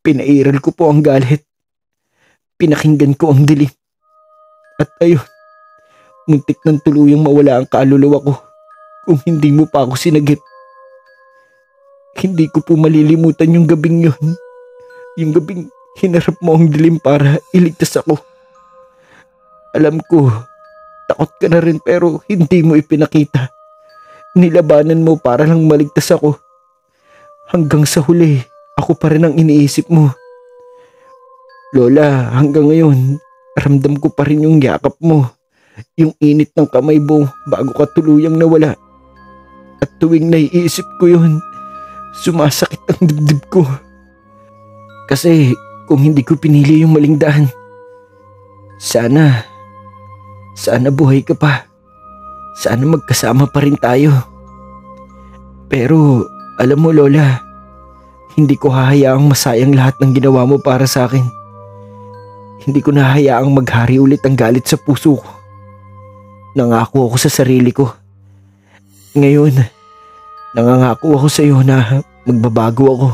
Pinairal ko po ang galit. Pinakinggan ko ang dilim. At ayun, muntik ng tuluyang mawala ang kaluluwa ko kung hindi mo pa ako sinagip. Hindi ko po malilimutan yung gabing yun. Yung gabing hinarap mo ang dilim para iligtas ako. Alam ko, takot ka na rin pero hindi mo ipinakita. Nilabanan mo para lang maligtas ako. Hanggang sa huli, ako pa rin ang iniisip mo. Lola, hanggang ngayon, ramdam ko pa rin yung yakap mo. Yung init ng kamay mo bago ka tuluyang nawala. At tuwing naiisip ko yun, sumasakit ang dibdib ko. Kasi kung hindi ko pinili yung maling daan, sana buhay ka pa. Sana magkasama pa rin tayo. Pero alam mo, Lola, hindi ko hahayaang masayang lahat ng ginawa mo para sa akin. Hindi ko nahahayaang maghari ulit ang galit sa puso ko. Nangako ako sa sarili ko. Ngayon, nangangako ako sa iyo na magbabago ako.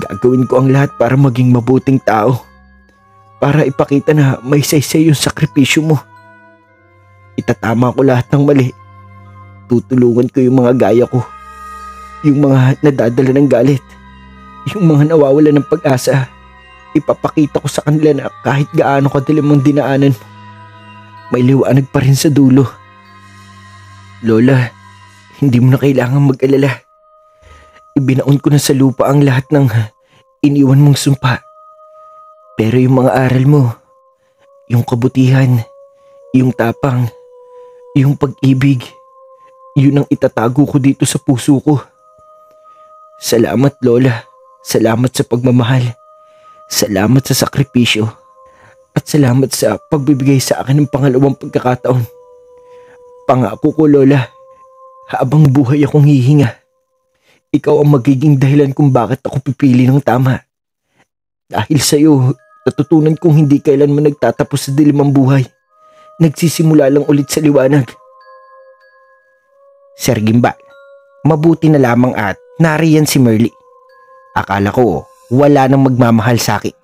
Gagawin ko ang lahat para maging mabuting tao. Para ipakita na may saysay yung sakripisyo mo. Itatama ko lahat ng mali. Tutulungan ko yung mga gaya ko. Yung mga nadadala ng galit. Yung mga nawawala ng pag-asa. Ipapakita ko sa kanila na kahit gaano kadilim ang dinaanan mo, may liwanag pa rin sa dulo. Lola, hindi mo na kailangang mag-alala. Ibinaon ko na sa lupa ang lahat ng iniwan mong sumpa. Pero yung mga aral mo, yung kabutihan, yung tapang, yung pag-ibig, yun ang itatago ko dito sa puso ko. Salamat, Lola. Salamat sa pagmamahal. Salamat sa sakripisyo. At salamat sa pagbibigay sa akin ng pangalawang pagkakataon. Pangako ko, Lola, habang buhay akong hihinga, Ikaw ang magiging dahilan kung bakit ako pipili ng tama. Dahil sa'yo, natutunan kong hindi kailanman nagtatapos sa dilim ang buhay. Nagsisimula lang ulit sa liwanag. Sir Gimbal, mabuti na lamang at nariyan si Merly. Akala ko wala nang magmamahal sa akin.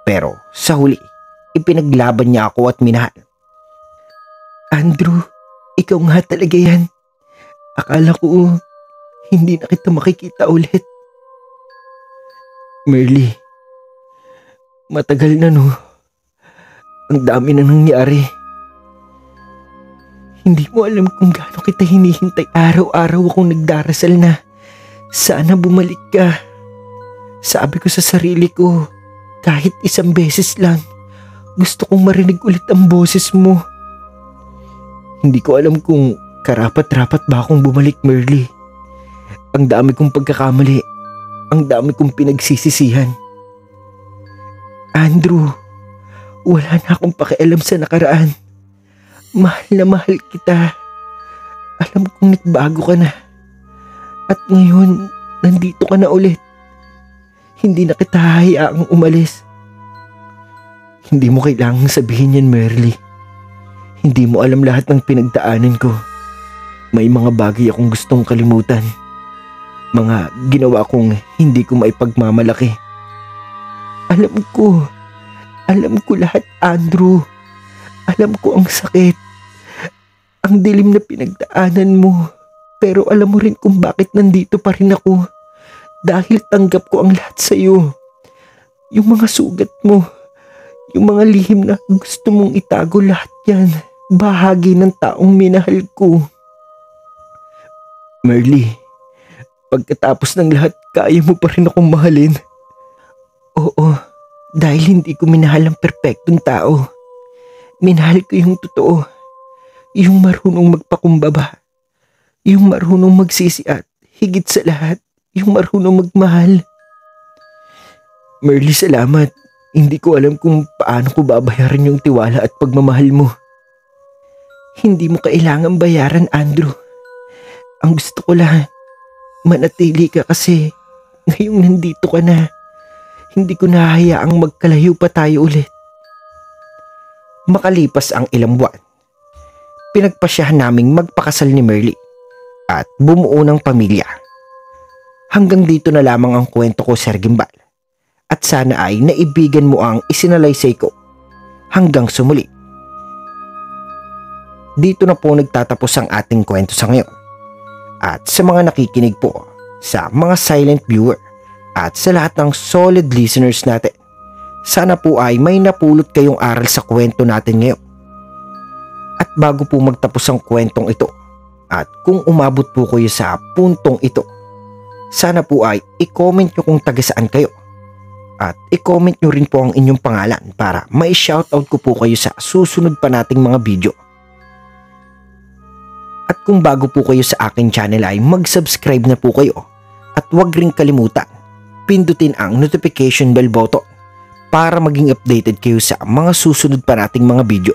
Pero sa huli, ipinaglaban niya ako at minahal. Andrew, ikaw nga talaga yan. Akala ko hindi na kita makikita ulit. Merly, matagal na no. Ang dami na nangyari. Hindi mo alam kung gaano kita hinihintay. Araw-araw akong nagdarasal na sana bumalik ka. Sabi ko sa sarili ko, kahit isang beses lang, gusto kong marinig ulit ang boses mo. Hindi ko alam kung karapat-rapat ba akong bumalik, Merly. Ang dami kong pagkakamali. Ang dami kong pinagsisisihan. Andrew, wala na akong pakialam sa nakaraan. Mahal na mahal kita. Alam kong nagbago ka na. At ngayon, nandito ka na ulit. Hindi na kita hahayaang umalis. Hindi mo kailangang sabihin yan, Merly. Hindi mo alam lahat ng pinagdaanan ko. May mga bagay akong gustong kalimutan. Mga ginawa kong hindi ko maipagmamalaki. Alam ko lahat, Andrew. Alam ko ang sakit. Ang dilim na pinagdaanan mo. Pero alam mo rin kung bakit nandito pa rin ako. Dahil tanggap ko ang lahat sa iyo. Yung mga sugat mo. Yung mga lihim na gusto mong itago, lahat yan. Bahagi ng taong minahal ko. Merly, pagkatapos ng lahat, kaya mo pa rin akong mahalin. Oo, dahil hindi ko minahal ang perpektong tao. Minahal ko yung totoo. Yung marunong magpakumbaba. Yung marunong magsisi at higit sa lahat, yung marunong magmahal. Merly, salamat. Hindi ko alam kung paano ko babayaran yung tiwala at pagmamahal mo. Hindi mo kailangan bayaran, Andrew. Ang gusto ko lang, manatili ka kasi ngayong nandito ka na. Hindi ko nahahayaang magkalayo pa tayo ulit. Makalipas ang ilang buwan, pinagpasyahan naming magpakasal ni Merly at bumuo ng pamilya. Hanggang dito na lamang ang kwento ko, Sir Gimbal. At sana ay naibigan mo ang isinalaysay ko. Hanggang sumuli. Dito na po nagtatapos ang ating kwento sa ngayon. At sa mga nakikinig po, sa mga silent viewer, at sa lahat ng solid listeners natin, sana po ay may napulot kayong aral sa kwento natin ngayon. At bago po magtapos ang kwentong ito, at kung umabot po kayo sa puntong ito, sana po ay i-comment nyo kung taga saan kayo. At i-comment nyo rin po ang inyong pangalan para may shoutout ko po kayo sa susunod pa nating mga video. At kung bago po kayo sa aking channel ay mag-subscribe na po kayo. At huwag ring kalimutan, pindutin ang notification bell button para maging updated kayo sa mga susunod pa nating mga video.